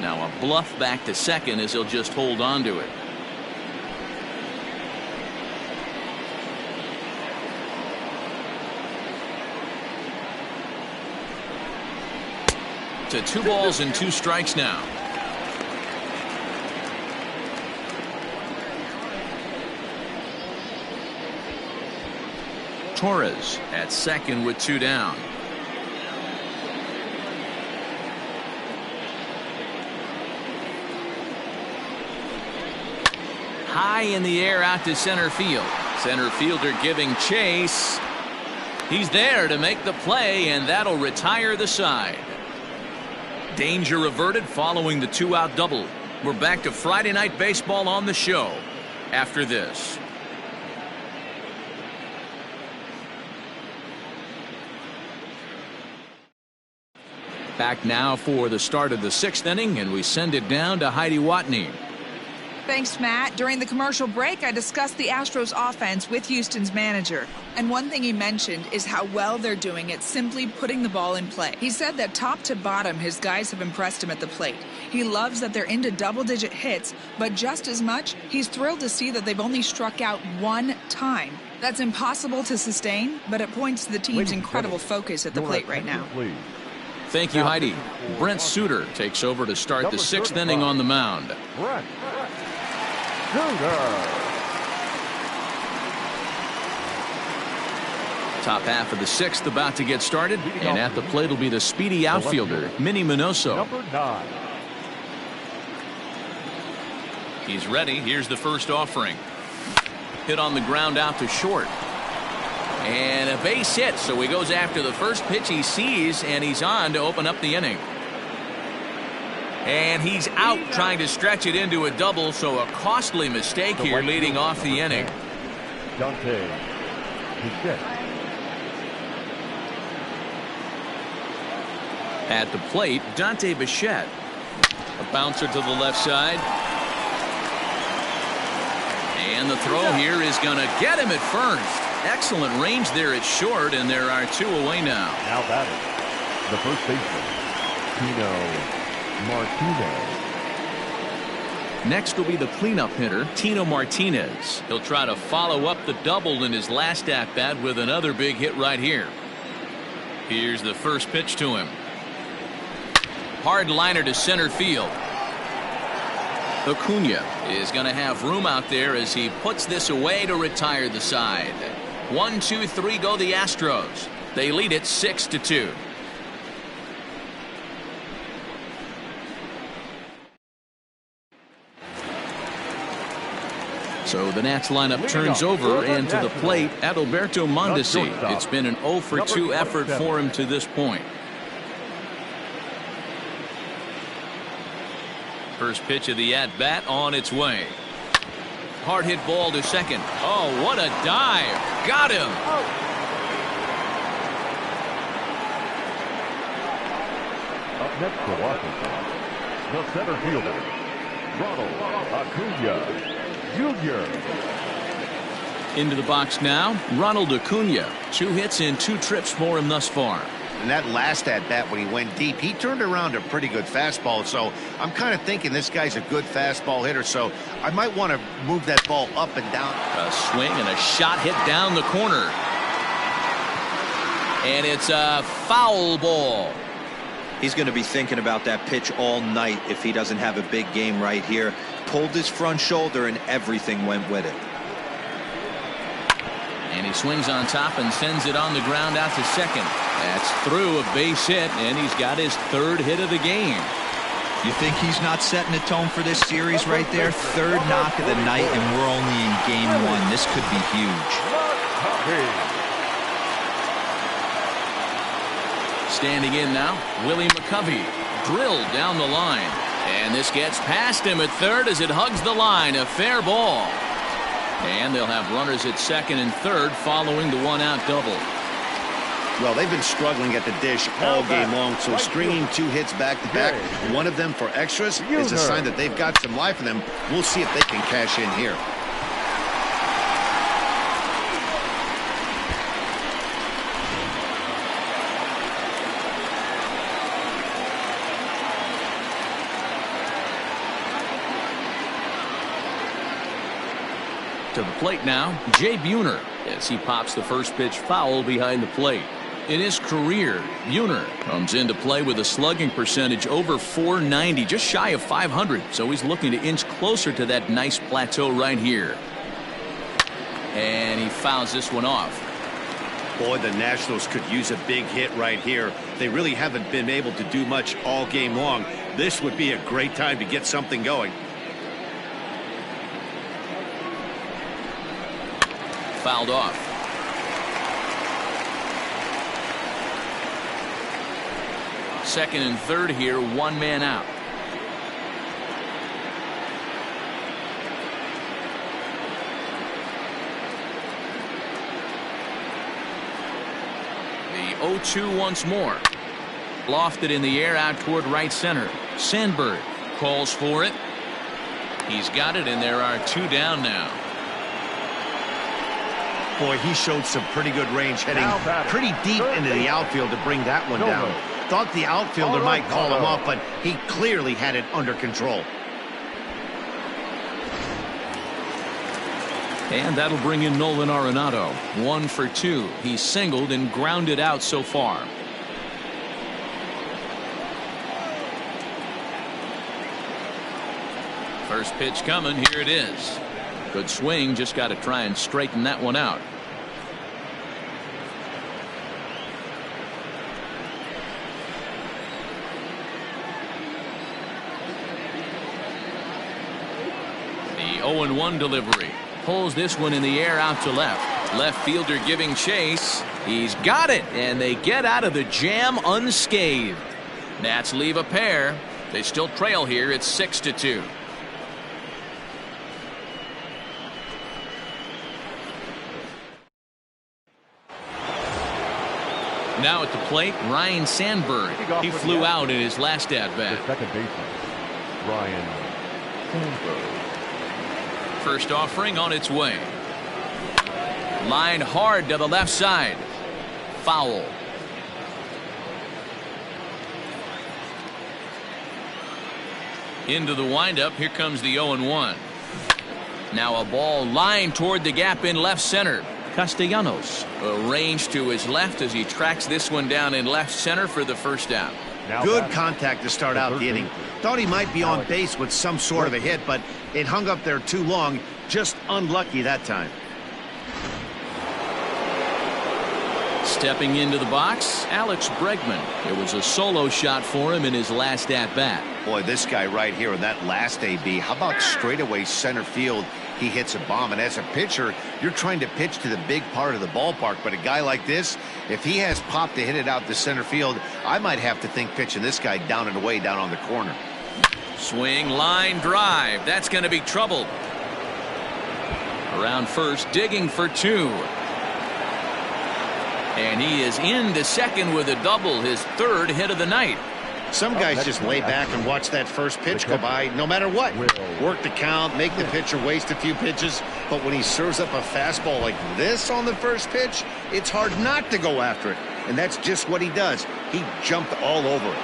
A: Now a bluff back to second as he'll just hold on to it. To 2 balls and 2 strikes now. Torres at second with 2 down. High in the air out to center field. Center fielder giving chase. He's there to make the play, and that'll retire the side. Danger averted following the 2-out double. We're back to Friday Night Baseball on the show after this. Back now for the start of the 6th inning, and we send it down to Heidi Watney.
F: Thanks, Matt. During the commercial break, I discussed the Astros offense with Houston's manager. And one thing he mentioned is how well they're doing at simply putting the ball in play. He said that top to bottom, his guys have impressed him at the plate. He loves that they're into double-digit hits, but just as much, he's thrilled to see that they've only struck out 1 time. That's impossible to sustain, but it points to the team's incredible focus at the plate right now.
A: Thank you, Heidi. Brent Suter takes over to start the 6th inning on the mound.
C: Brent Suter.
A: Top half of the 6th about to get started, and at the plate will be the speedy outfielder, Minnie Minoso.
C: Number 9.
A: He's ready. Here's the first offering. Hit on the ground out to short. And a base hit, so he goes after the first pitch he sees, and he's on to open up the inning. And he's out trying to stretch it into a double, so a costly mistake here leading off the inning. At the plate, Dante Bichette. A bouncer to the left side. And the throw here is going to get him at first. Excellent range there at short, and there are 2 away now.
C: Now batting, the first baseman, Tino Martinez.
A: Next will be the cleanup hitter, Tino Martinez. He'll try to follow up the double in his last at-bat with another big hit right here. Here's the first pitch to him. Hard liner to center field. Acuna is going to have room out there as he puts this away to retire the side. 1, 2, 3 go the Astros. They lead it 6-2. So the Nats lineup turns over, and to the plate, Adalberto Mondesi. It's been an 0 for 2 effort for him to this point. First pitch of the at-bat on its way. Hard hit ball to second. Oh, what a dive. Got him.
C: Up next for Washington, the center fielder, Ronald Acuna Jr.
A: Into the box now, Ronald Acuna. 2 hits and 2 trips for him thus far.
B: And that last at-bat when he went deep, he turned around a pretty good fastball. So I'm kind of thinking this guy's a good fastball hitter. So I might want to move that ball up and down.
A: A swing and a shot hit down the corner. And it's a foul ball.
D: He's going to be thinking about that pitch all night if he doesn't have a big game right here. Pulled his front shoulder and everything went with it.
A: And he swings on top and sends it on the ground out to second. That's through, a base hit, and he's got his 3rd hit of the game.
D: You think he's not setting the tone for this series right there? 3rd knock of the night, and we're only in game 1. This could be huge.
A: Standing in now, Willie McCovey. Drilled down the line. And this gets past him at 3rd as it hugs the line. A fair ball. And they'll have runners at 2nd and 3rd following the 1-out double.
B: Well, they've been struggling at the dish all game long, so stringing 2 hits back-to-back, one of them for extras, is a sign that they've got some life in them. We'll see if they can cash in here.
A: To the plate now, Jay Buhner, as he pops the first pitch foul behind the plate. In his career, Buhner comes into play with a slugging percentage over .490, just shy of .500, so he's looking to inch closer to that nice plateau right here. And he fouls this one off.
B: Boy, the Nationals could use a big hit right here. They really haven't been able to do much all game long. This would be a great time to get something going.
A: Fouled off. Second and 3rd here, 1 man out. The 0-2 once more. Lofted in the air out toward right center. Sandberg calls for it. He's got it, and there are 2 down now.
B: Boy, he showed some pretty good range, heading pretty deep into the outfield to bring that one down. Thought the outfielder might call him off, but he clearly had it under control.
A: And that'll bring in Nolan Arenado. 1 for 2. He's singled and grounded out so far. First pitch coming. Here it is. Good swing. Just got to try and straighten that one out. The 0-1 delivery. Pulls this one in the air out to left. Left fielder giving chase. He's got it, and they get out of the jam unscathed. Nats leave a pair. They still trail here. It's 6-2. Now at the plate, Ryan Sandberg. He flew out in his last at-bat.
C: Second baseman, Ryan Sandberg.
A: First offering on its way. Line hard to the left side. Foul. Into the windup. Here comes the 0-1. Now a ball lined toward the gap in left center. Castellanos arranged to his left as he tracks this one down in left center for the first out.
B: Good contact to start out the inning. Thought he might be on base with some sort of a hit, but it hung up there too long. Just unlucky that time.
A: Stepping into the box, Alex Bregman. It was a solo shot for him in his last at-bat.
B: Boy, this guy right here in that last AB, how about straightaway center field? He hits a bomb, and as a pitcher, you're trying to pitch to the big part of the ballpark, but a guy like this, if he has pop to hit it out to center field, I might have to think pitching this guy down and away down on the corner.
A: Swing, line, drive. That's going to be trouble. Around first, digging for two. And he is into second with a double, his third hit of the night.
B: Some guys just lay back and watch that first pitch go by no matter what. Work the count, make the pitcher waste a few pitches. But when he serves up a fastball like this on the first pitch, it's hard not to go after it. And that's just what he does. He jumped all over it.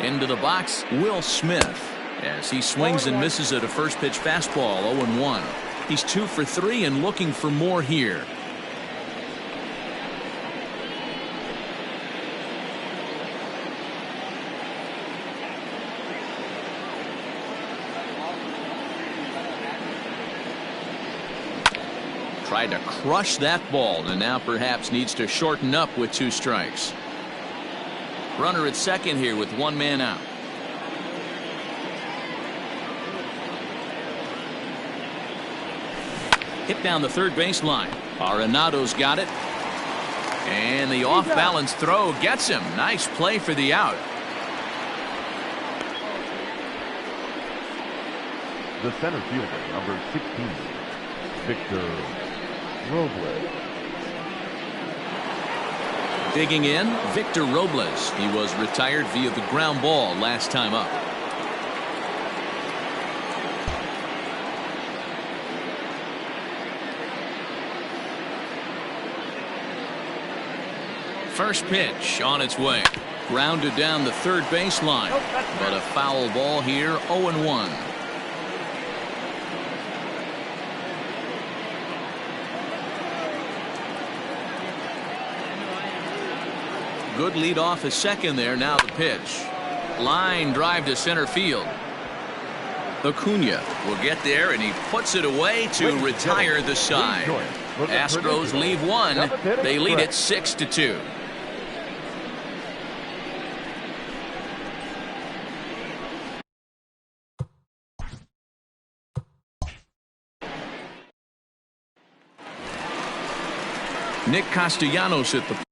A: Into the box, Will Smith. As he swings and misses at a first pitch fastball, 0-1. He's 2 for 3 and looking for more here. Tried to crush that ball and now perhaps needs to shorten up with 2 strikes. Runner at second here with 1 man out. Hit down the third baseline. Arenado's got it. And the off-balance throw gets him. Nice play for the out.
C: The center fielder, number 16, Victor Robles.
A: Digging in, Victor Robles. He was retired via the ground ball last time up. First pitch on its way. Grounded down the third baseline. But a foul ball here, 0-1. Good lead off is second there. Now the pitch. Line drive to center field. Acuna will get there, and he puts it away to retire the side. Astros leave 1. They lead it 6-2. Nick Castellanos at the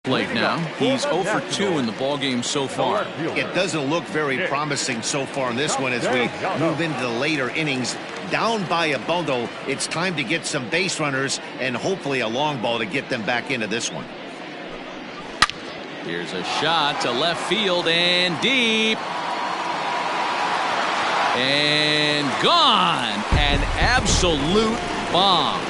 A: plate now. He's 0 for 2 in the ballgame so far.
B: It doesn't look very promising so far in this one as we move into the later innings. Down by a bundle, it's time to get some base runners and hopefully a long ball to get them back into this one.
A: Here's a shot to left field and deep. And gone. An absolute bomb.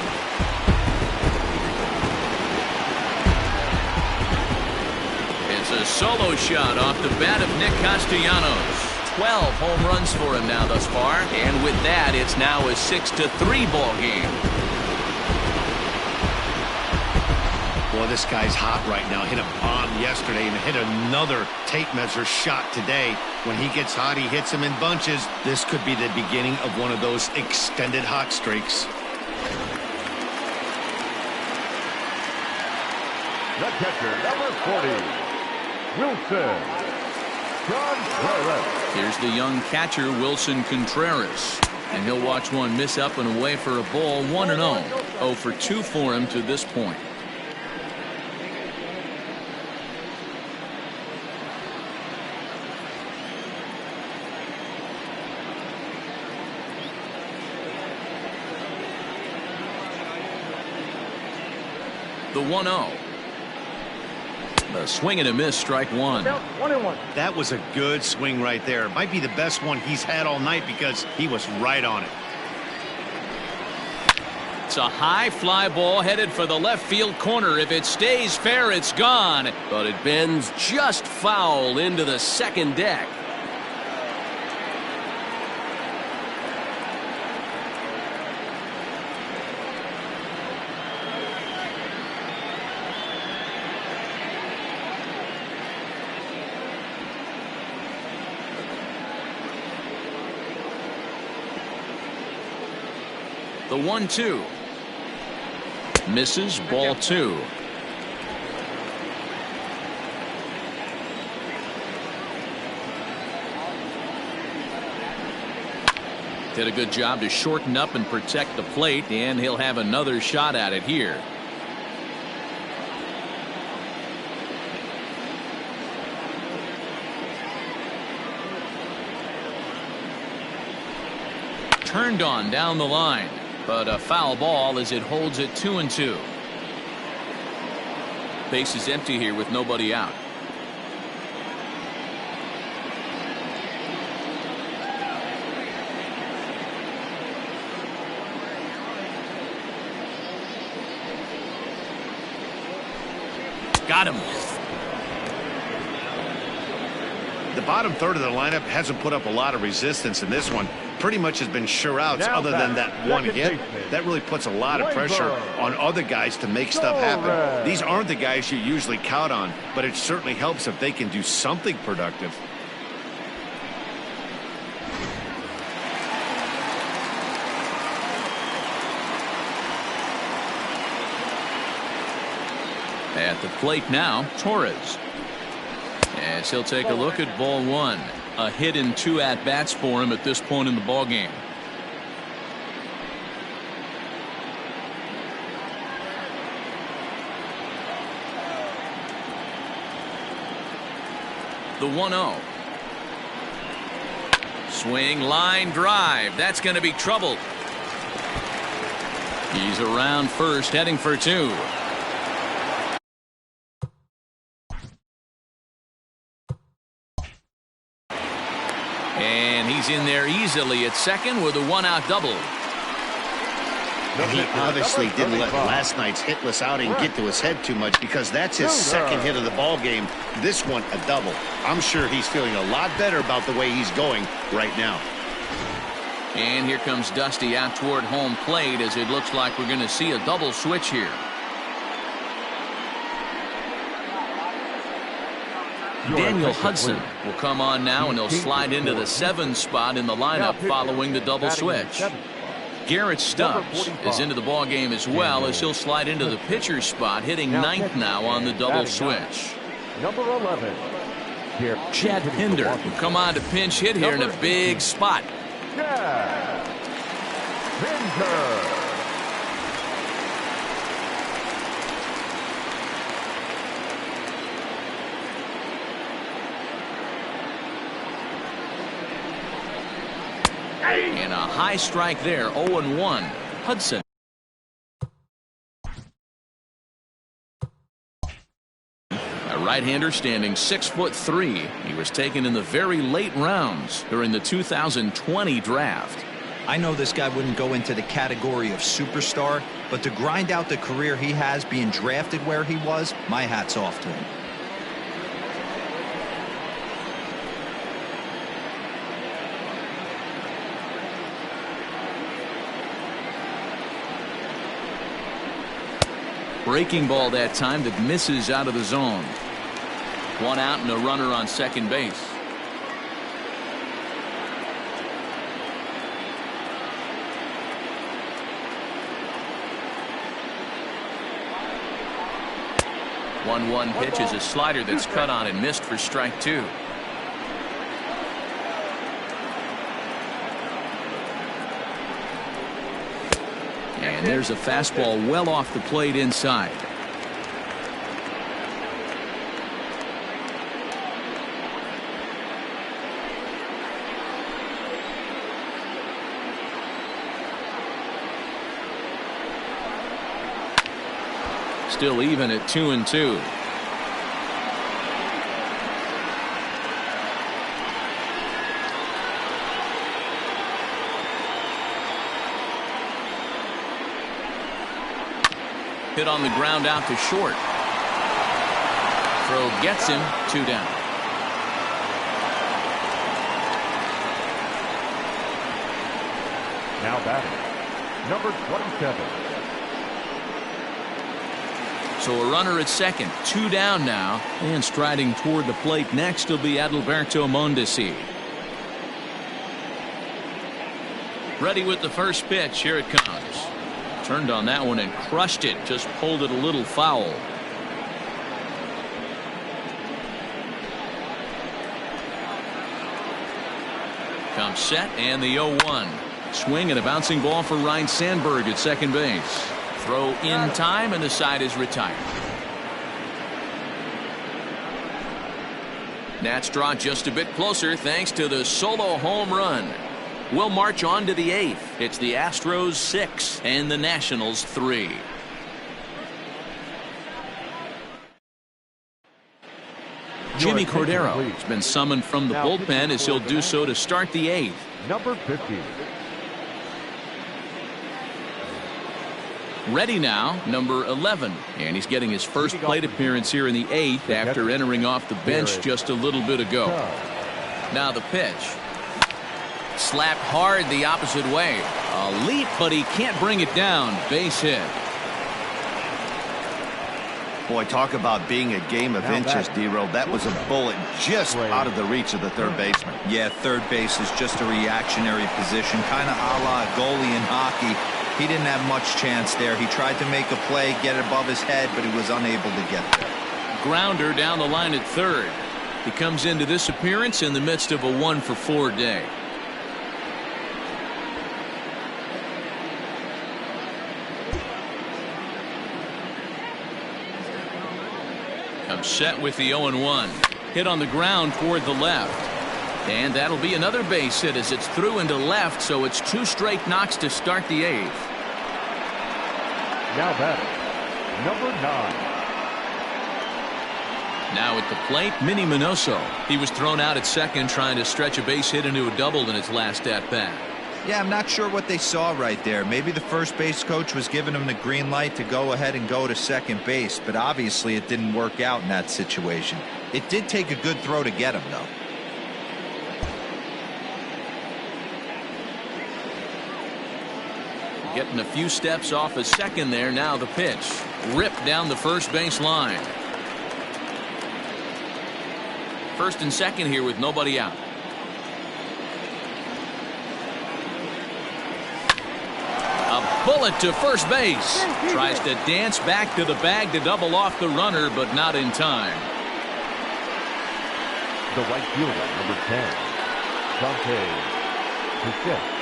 A: It's a solo shot off the bat of Nick Castellanos. 12 home runs for him now thus far. And with that, it's now a 6-3 ball game.
B: Boy, this guy's hot right now. Hit a bomb yesterday and hit another tape measure shot today. When he gets hot, he hits them in bunches. This could be the beginning of one of those extended hot streaks.
C: The catcher, number 40, Wilson Contreras.
A: Here's the young catcher, Wilson Contreras. And he'll watch one miss up and away for a ball, 1-0. 0 for 2 for him to this point. The 1-0. A swing and a miss, strike one.
E: 1-1.
B: That was a good swing right there. Might be the best one he's had all night because he was right on it.
A: It's a high fly ball headed for the left field corner. If it stays fair, it's gone. But it bends just foul into the second deck. The 1-2. Misses, ball 2. Did a good job to shorten up and protect the plate, and he'll have another shot at it here. Turned on down the line, but a foul ball as it holds it 2-2. Base is empty here with nobody out. Got him.
B: The bottom third of the lineup hasn't put up a lot of resistance in this one. Pretty much has been sure outs other than that one hit. That really puts a lot of pressure on other guys to make stuff happen. These aren't the guys you usually count on, but it certainly helps if they can do something productive.
A: At the plate now, Torres. As he'll take a look at ball 1. A hit in 2 at-bats for him at this point in the ballgame. The 1-0. Swing, line drive. That's going to be trouble. He's around first, heading for 2. And he's in there easily at second with a 1-out double.
B: And he obviously didn't let last night's hitless outing get to his head too much because that's his second hit of the ball game. This one a double. I'm sure he's feeling a lot better about the way he's going right now.
A: And here comes Dusty out toward home plate as it looks like we're going to see a double switch here. Daniel Hudson will come on now, and he'll slide into the 7 spot in the lineup following the double switch. Garrett Stubbs is into the ballgame as well as he'll slide into the pitcher's spot, hitting 9th now on the double switch.
C: Number 11.
A: Chad Pinder will come on to pinch hit here in a big spot.
C: Chad Pinder.
A: And a high strike there, 0-1. Hudson. A right-hander standing 6'3". He was taken in the very late rounds during the 2020 draft.
D: I know this guy wouldn't go into the category of superstar, but to grind out the career he has being drafted where he was, my hat's off to him.
A: Breaking ball that time that misses out of the zone. One out and a runner on second base. One pitch is a slider that's cut on and missed for strike 2. And there's a fastball well off the plate inside. Still even at 2-2. Hit on the ground out to short. Throw gets him, 2 down.
C: Now batting, number 27.
A: So a runner at second, 2 down now, and striding toward the plate next will be Adalberto Mondesi. Ready with the first pitch. Here it comes. Turned on that one and crushed it. Just pulled it a little foul. Comes set and the 0-1. Swing and a bouncing ball for Ryan Sandberg at second base. Throw in time and the side is retired. Nats draw just a bit closer thanks to the solo home run. We'll march on to the 8th. It's the Astros 6 and the Nationals 3. Jimmy Cordero has been summoned from the bullpen as he'll do so to start the 8th.
C: Number 50.
A: Ready now, number 11. And he's getting his first plate appearance here in the 8th after entering off the bench just a little bit ago. Now the pitch. Slapped hard the opposite way. A leap, but he can't bring it down. Base hit.
B: Boy, talk about being a game of inches, D-Roll. That was a bullet just out of the reach of the third baseman.
D: Yeah, third base is just a reactionary position, kind of a la goalie in hockey. He didn't have much chance there. He tried to make a play, get it above his head, but he was unable to get there.
A: Grounder down the line at third. He comes into this appearance in the midst of a 1-for-4 day. Comes set with the 0-1. Hit on the ground toward the left. And that'll be another base hit as it's through into left, so it's 2 straight knocks to start the 8th.
C: Now batting, number 9.
A: Now at the plate, Minnie Minoso. He was thrown out at second trying to stretch a base hit into a double in his last at-bat.
D: Yeah, I'm not sure what they saw right there. Maybe the first base coach was giving him the green light to go ahead and go to second base, but obviously it didn't work out in that situation. It did take a good throw to get him, though.
A: Getting a few steps off a second there. Now the pitch. Ripped down the first base line. First and second here with nobody out. A bullet to first base. Tries to dance back to the bag to double off the runner, but not in time.
C: The right fielder, number 10, Dante Bichette.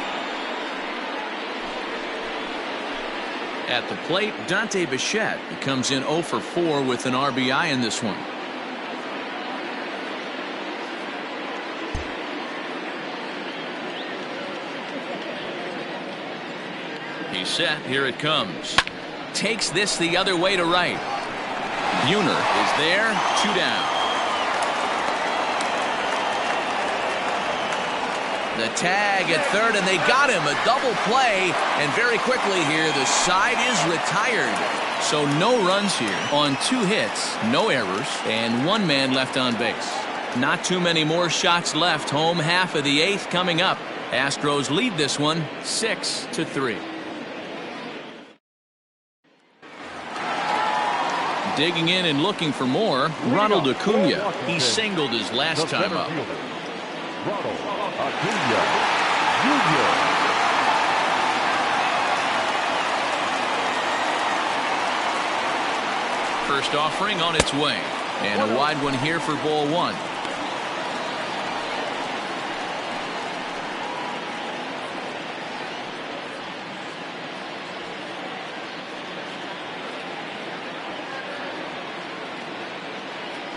A: At the plate, Dante Bichette. He comes in 0-for-4 with an RBI in this one. He's set. Here it comes. Takes this the other way to right. Buhner is there. 2 down. The tag at third, and they got him. A double play, and very quickly here, the side is retired. So no runs here on 2 hits, no errors, and 1 man left on base. Not too many more shots left. Home half of the 8th coming up. Astros lead this one 6-3. Digging in and looking for more, Ronald Acuna. He singled his last time up.
C: Ronald Acuna Jr.
A: First offering on its way. And a wide one here for ball 1.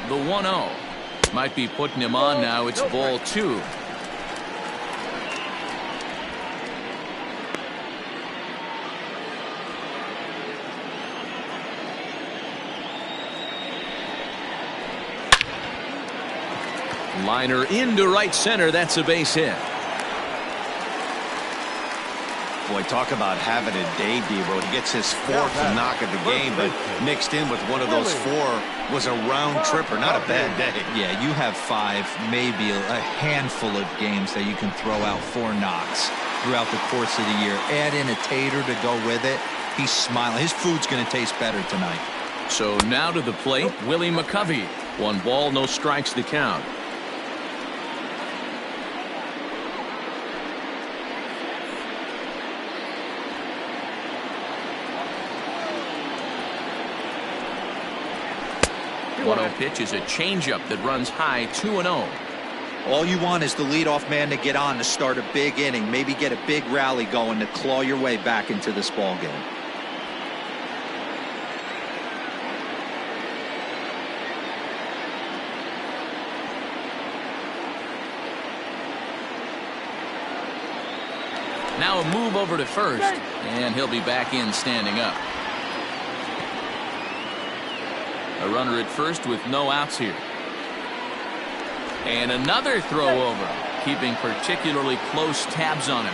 A: The 1-0. Might be putting him on now. It's ball 2. Liner into right center. That's a base hit.
B: Boy, talk about having a day, Debo. He gets his 4th knock of the game, but mixed in with one of those 4 was a round tripper. Not a bad day.
D: Yeah, you have 5, maybe a handful of games that you can throw out 4 knocks throughout the course of the year. Add in a tater to go with it. He's smiling. His food's going to taste better tonight.
A: So now to the plate, Willie McCovey. 1 ball, no strikes to count. One 0 pitch is a changeup that runs high. 2-0.
D: All you want is the leadoff man to get on to start a big inning, maybe get a big rally going to claw your way back into this ball game.
A: Now a move over to first, and he'll be back in standing up. A runner at first with no outs here. And another throw over, keeping particularly close tabs on him.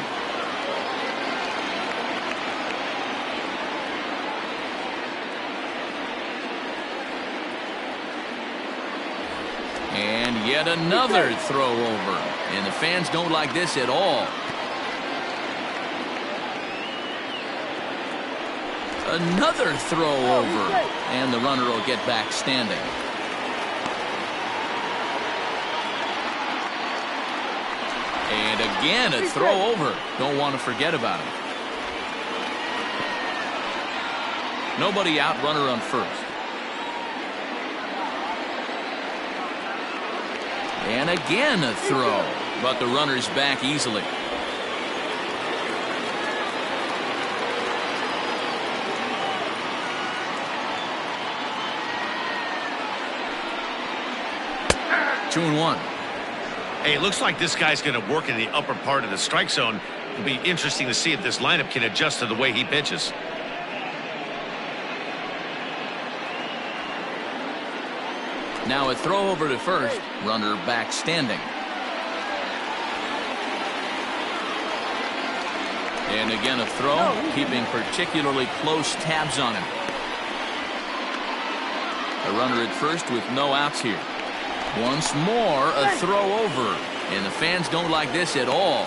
A: And yet another throw over. And the fans don't like this at all. Another throw over, and the runner will get back standing. And again a throw over. Don't want to forget about him. Nobody out, runner on first. And again a throw, but the runner's back easily. Two and one.
B: Hey, it looks like this guy's going to work in the upper part of the strike zone. It'll be interesting to see if this lineup can adjust to the way he pitches.
A: Now a throw over to first. Runner back standing. And again a throw, keeping particularly close tabs on him. A runner at first with no outs here. Once more a throw over, and the fans don't like this at all.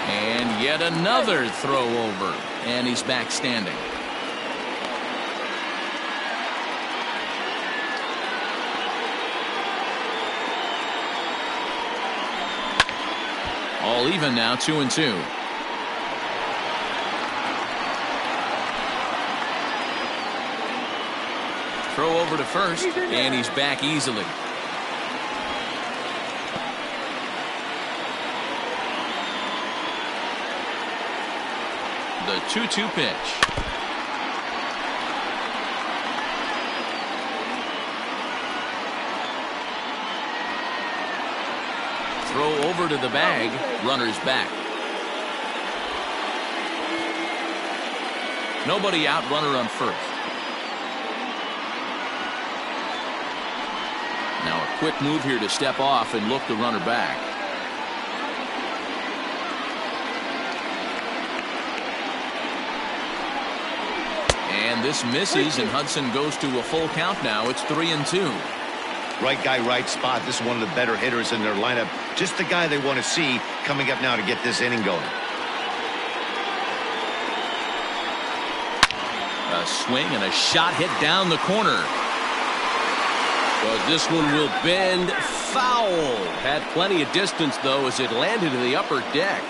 A: And yet another throw over, and he's back standing. All even now, 2-2. Throw over to first, and he's back easily. The 2-2 pitch. Throw over to the bag. Runner's back. Nobody out, runner on first. Now a quick move here to step off and look the runner back. And this misses, and Hudson goes to a full count now. It's 3-2.
B: Right guy, right spot. This is one of the better hitters in their lineup. Just the guy they want to see coming up now to get this inning going.
A: A swing and a shot hit down the corner.
G: But this one will bend foul. Had plenty of distance, though, as it landed in the upper deck.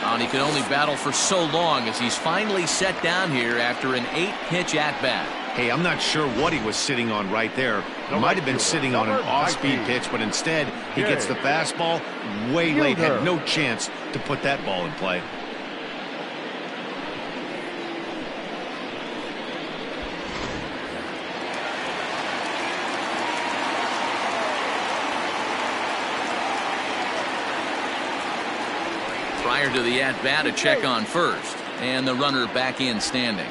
A: And he could only battle for so long as he's finally set down here after an 8-pitch at-bat.
B: Hey, I'm not sure what he was sitting on right there. He might have been sitting on an off-speed pitch, but instead he gets the fastball way late. Had no chance to put that ball in play.
A: Prior to the at-bat, a check on first, and the runner back in standing.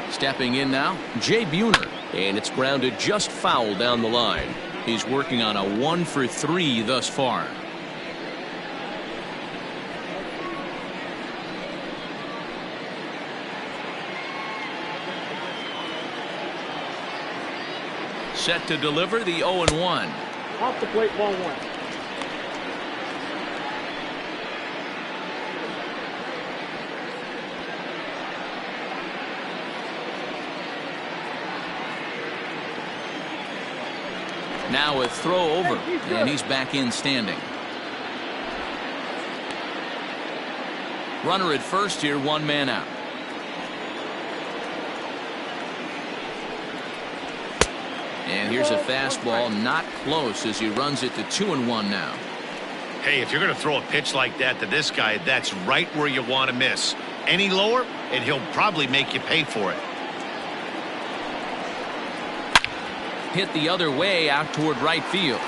A: Stepping in now, Jay Buhner,
G: And it's grounded just foul down the line.
A: he's working on a 1-for-3 thus far. Set to deliver the 0-1.
E: Off the plate, 1-1.
A: Now a throw over, and he's back in standing. Runner at first here, 1 man out. And here's a fastball, not close, as he runs it to 2-1 now.
B: Hey, if you're going to throw a pitch like that to this guy, that's right where you want to miss. Any lower, and he'll probably make you pay for it.
A: Hit the other way out toward right field.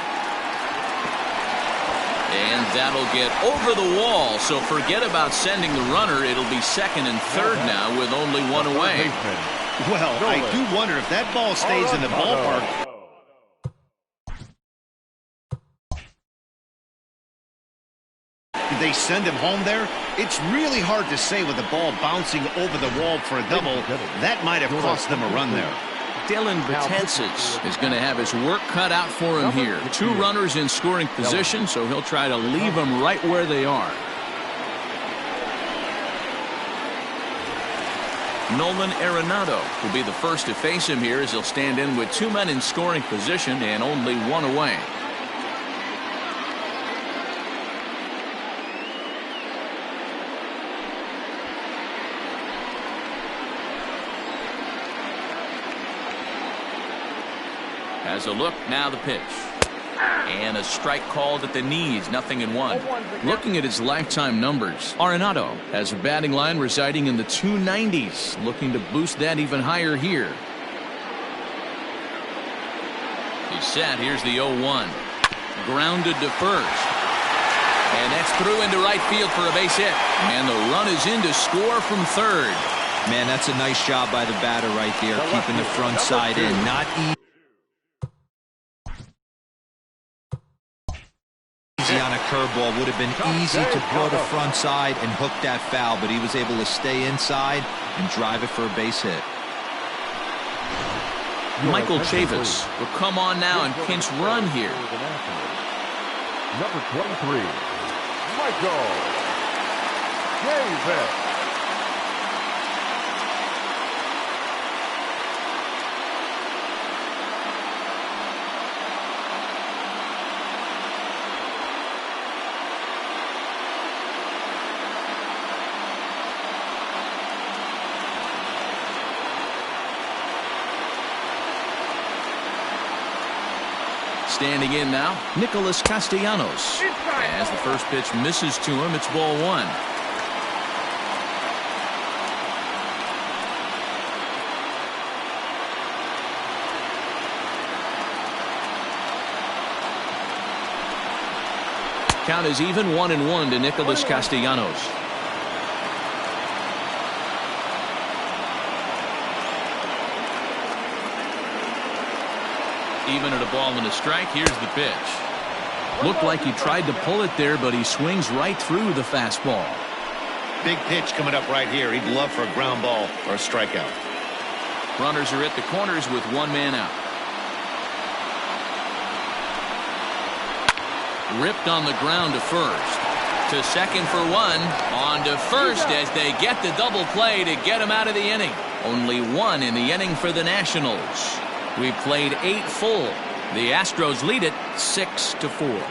A: And that'll get over the wall, so forget about sending the runner. It'll be second and third now with only 1 away.
B: Well, I do wonder if that ball stays in the ballpark. Did they send him home there? It's really hard to say with the ball bouncing over the wall for a double. That might have cost them a run there.
A: Dylan Betances is going to have his work cut out for him here. 2 runners in scoring position, so he'll try to leave them right where they are. Nolan Arenado will be the first to face him here as he'll stand in with 2 men in scoring position and only 1 away. As a look, now the pitch. And a strike called at the knees, 0-1. Looking at his lifetime numbers, Arenado has a batting line residing in the 290s, looking to boost that even higher here. He's set. Here's the 0-1. Grounded to first. And that's through into right field for a base hit. And the run is in to score from third.
D: Man, that's a nice job by the batter right there, keeping the front side in. Not easy on a curveball. Would have been easy to throw the front side and hook that foul, but he was able to stay inside and drive it for a base hit.
A: Michael Chavis will come on now and pinch run here.
C: Number 23, Michael Chavis.
A: Standing in now, Nicholas Castellanos. As the first pitch misses to him, it's ball one. Count is even 1-1 to Nicholas Castellanos. Even at a ball and a strike, here's the pitch. Looked like he tried to pull it there, but he swings right through the fastball.
B: Big pitch coming up right here. He'd love for a ground ball or a strikeout.
A: Runners are at the corners with one man out. Ripped on the ground to first. To second for one. On to first as they get the double play to get him out of the inning. Only one in the inning for the Nationals. We played 8 full. The Astros lead it 6-4.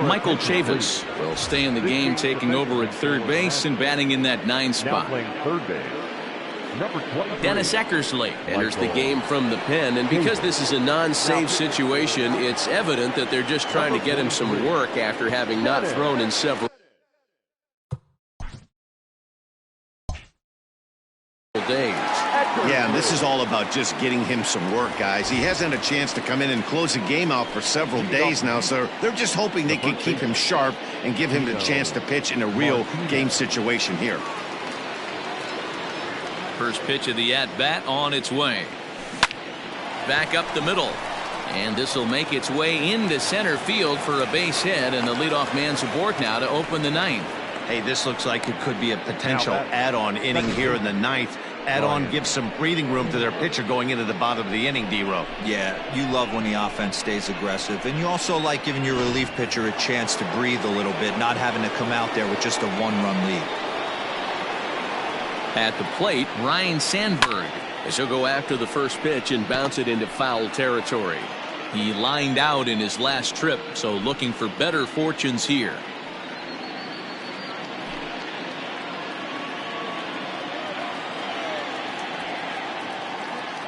A: Michael Chavis will stay in the game, taking over at third base and batting in that 9 spot.
H: Dennis Eckersley enters the game from the pen, and because this is a non-save situation, it's evident that they're just trying to get him some work after having not thrown in several days.
B: Yeah, and this is all about just getting him some work, guys. He hasn't had a chance to come in and close the game out for several days now, so they're just hoping they can keep him sharp and give him the chance to pitch in a real game situation here.
A: First pitch of the at-bat on its way. Back up the middle. And this will make its way into center field for a base hit, and the leadoff man's aboard now to open the 9th.
B: Hey, this looks like it could be a potential add-on inning here in the 9th. Add-on gives some breathing room to their pitcher going into the bottom of the inning, D-Row.
D: Yeah, you love when the offense stays aggressive, and you also like giving your relief pitcher a chance to breathe a little bit, not having to come out there with just a 1-run lead.
H: At the plate, Ryan Sandberg, as he'll go after the first pitch and bounce it into foul territory.
A: He lined out in his last trip, so looking for better fortunes here.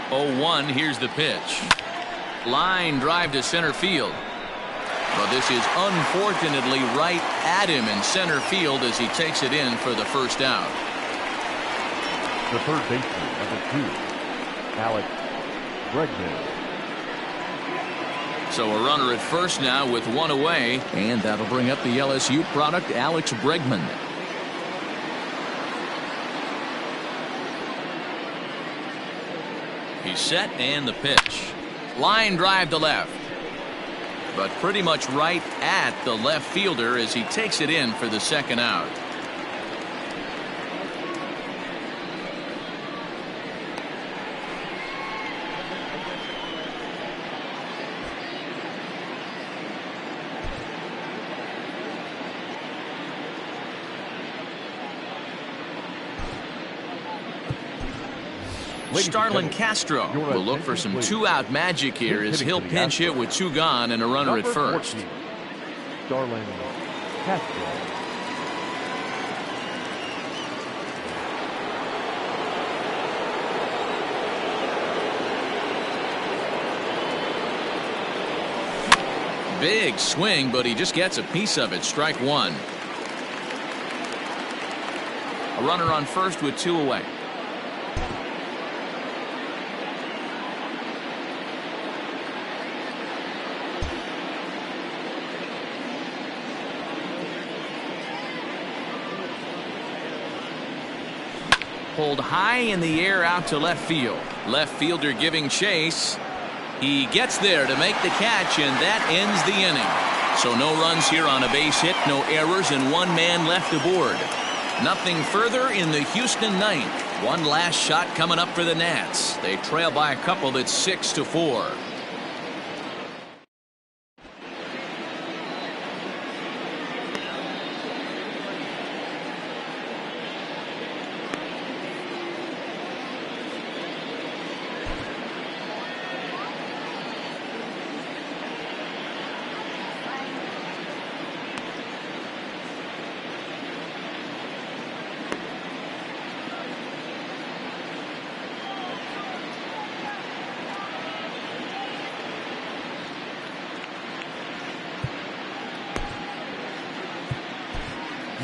A: Oh, 1, here's the pitch. Line drive to center field. But this is unfortunately right at him in center field as he takes it in for the first out.
C: The third baseman, number 2, Alex Bregman.
A: So a runner at first now with 1 away, and that'll bring up the LSU product, Alex Bregman. He's set, and the pitch. Line drive to left. But pretty much right at the left fielder as he takes it in for the second out. Starlin Castro will look for some 2-out magic here as he'll pinch hit with 2 gone and a runner at first.
C: Starlin Castro.
A: Big swing, but he just gets a piece of it. Strike 1. A runner on first with 2 away. Pulled high in the air out to left field. Left fielder giving chase. He gets there to make the catch, and that ends the inning. So no runs here on a base hit, no errors, and 1 man left aboard. Nothing further in the Houston 9th. One last shot coming up for the Nats. They trail by a couple. It's 6-4.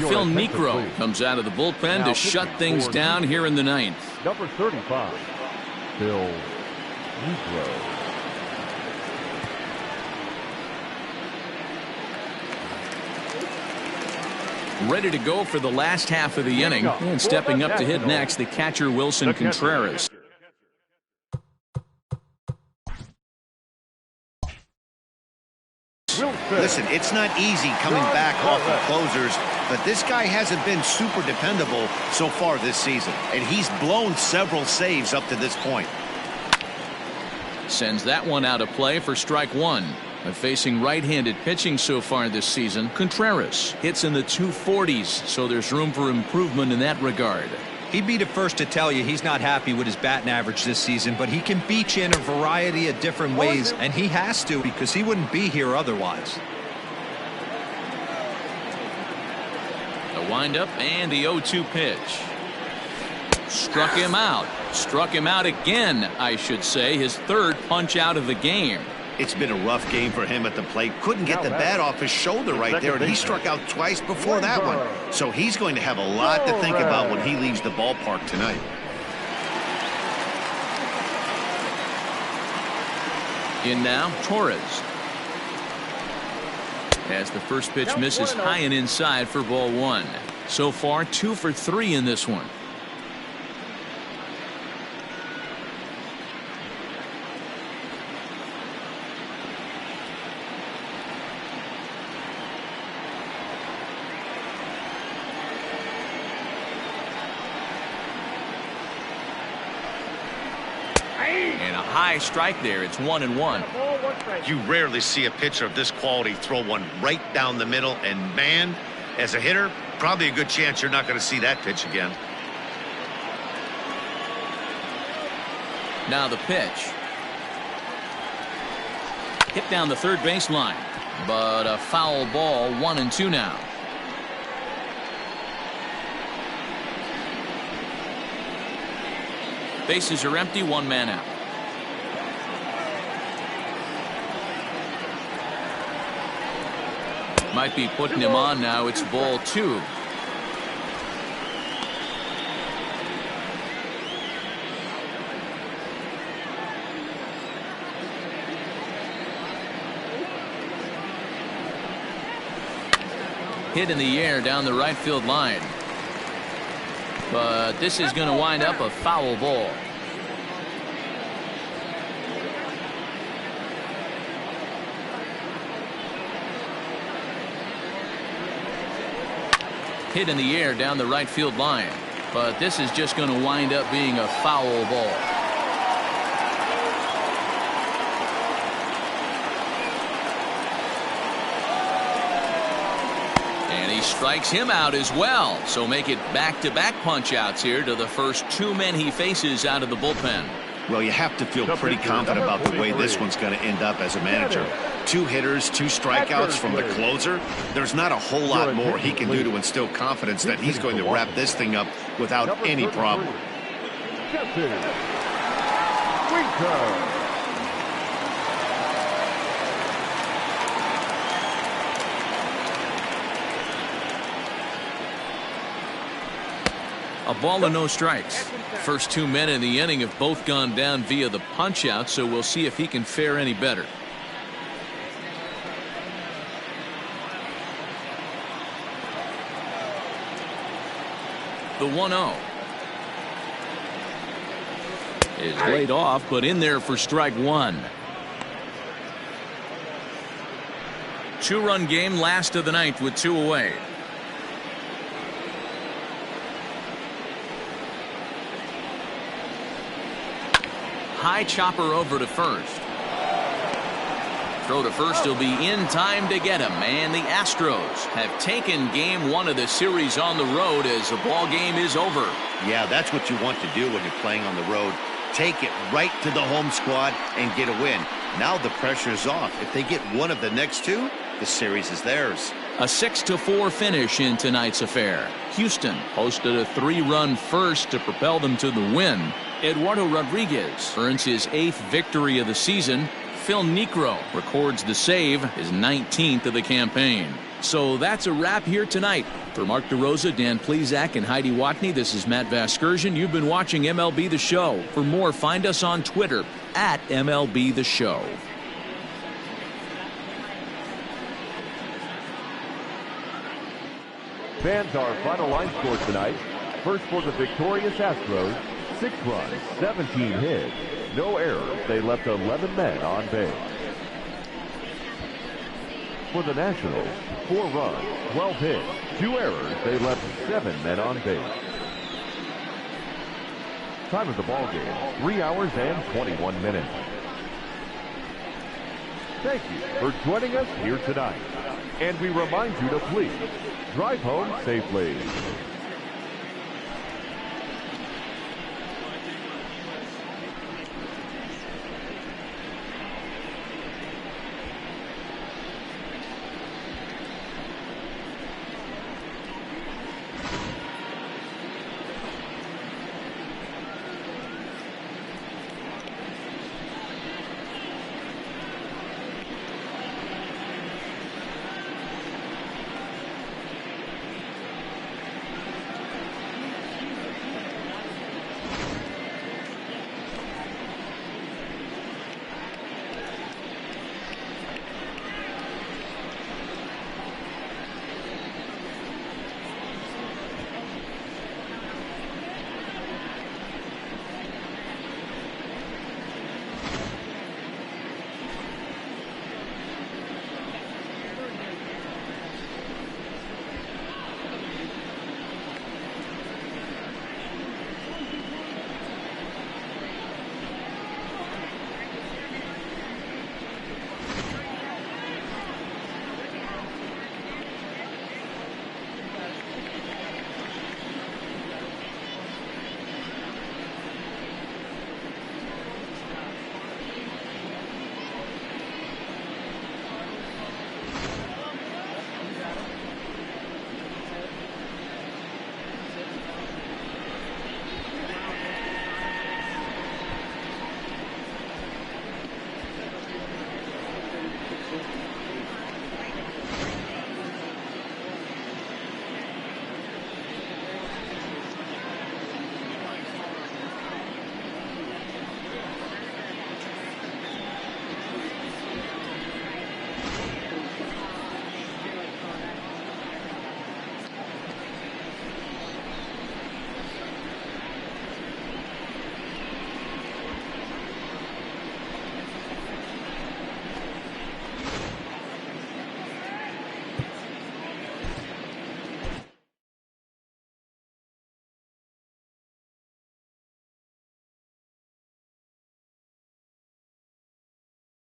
A: Phil Niekro comes out of the bullpen to shut things down here in the ninth.
C: Number 35, Phil Niekro.
A: Ready to go for the last half of the inning. And stepping up to hit next, the catcher Wilson Contreras.
B: Listen, it's not easy coming back off of closers, but this guy hasn't been super dependable so far this season, and he's blown several saves up to this point.
A: Sends that one out of play for strike one. Facing right-handed pitching so far this season, Contreras hits in the 240s, so there's room for improvement in that regard.
D: He'd be the first to tell you he's not happy with his batting average this season, but he can beat you in a variety of different ways, and he has to because he wouldn't be here otherwise.
A: The windup and the 0-2 pitch. Struck him out. Struck him out again, I should say. His third punch out of the game.
B: It's been a rough game for him at the plate. Couldn't get the bat off his shoulder right there, and he struck out twice before that one. So he's going to have a lot to think about when he leaves the ballpark tonight.
A: In now, Torres. As the first pitch misses high and inside for ball one. So far, 2 for 3 in this one. And a high strike there. It's 1-1.
B: You rarely see a pitcher of this quality throw one right down the middle, and man, as a hitter, probably a good chance you're not going to see that pitch again.
A: Now the pitch. Hit down the third baseline, but a foul ball. 1-2 now. Bases are empty, 1 man out. Might be putting him on now. It's ball 2. Hit in the air down the right field line. But this is going to wind up a foul ball. Hit in the air down the right field line. But this is just going to wind up being a foul ball. And he strikes him out as well. So make it back-to-back punch-outs here to the first 2 men he faces out of the bullpen.
B: Well, you have to feel pretty confident about the way this one's going to end up as a manager. 2 hitters, 2 strikeouts from the closer. There's not a whole lot more he can do to instill confidence that he's going to wrap this thing up without any problem.
A: A ball and no strikes. First 2 men in the inning have both gone down via the punch out, so we'll see if he can fare any better. The 1-0 is laid off, but in there for strike 1. 2-run game, last of the ninth with 2 away. High chopper over to first. Throw to first will be in time to get him. And the Astros have taken game 1 of the series on the road as the ball game is over.
B: Yeah, that's what you want to do when you're playing on the road. Take it right to the home squad and get a win. Now the pressure's off. If they get one of the next 2, the series is theirs.
A: A 6-4 finish in tonight's affair. Houston posted a 3-run first to propel them to the win. Eduardo Rodriguez earns his 8th victory of the season. Phil Niekro records the save, his 19th of the campaign. So that's a wrap here tonight. For Mark DeRosa, Dan Plesac, and Heidi Watney, this is Matt Vasgersian. You've been watching MLB The Show. For more, find us on Twitter at MLB The Show.
C: Fans, our final line score tonight. First for the victorious Astros, 6 runs, 17 hits, no errors. They left 11 men on base. For the Nationals, 4 runs, 12 hits, 2 errors. They left 7 men on base. Time of the ball game, 3 hours and 21 minutes. Thank you for joining us here tonight. And we remind you to please drive home safely.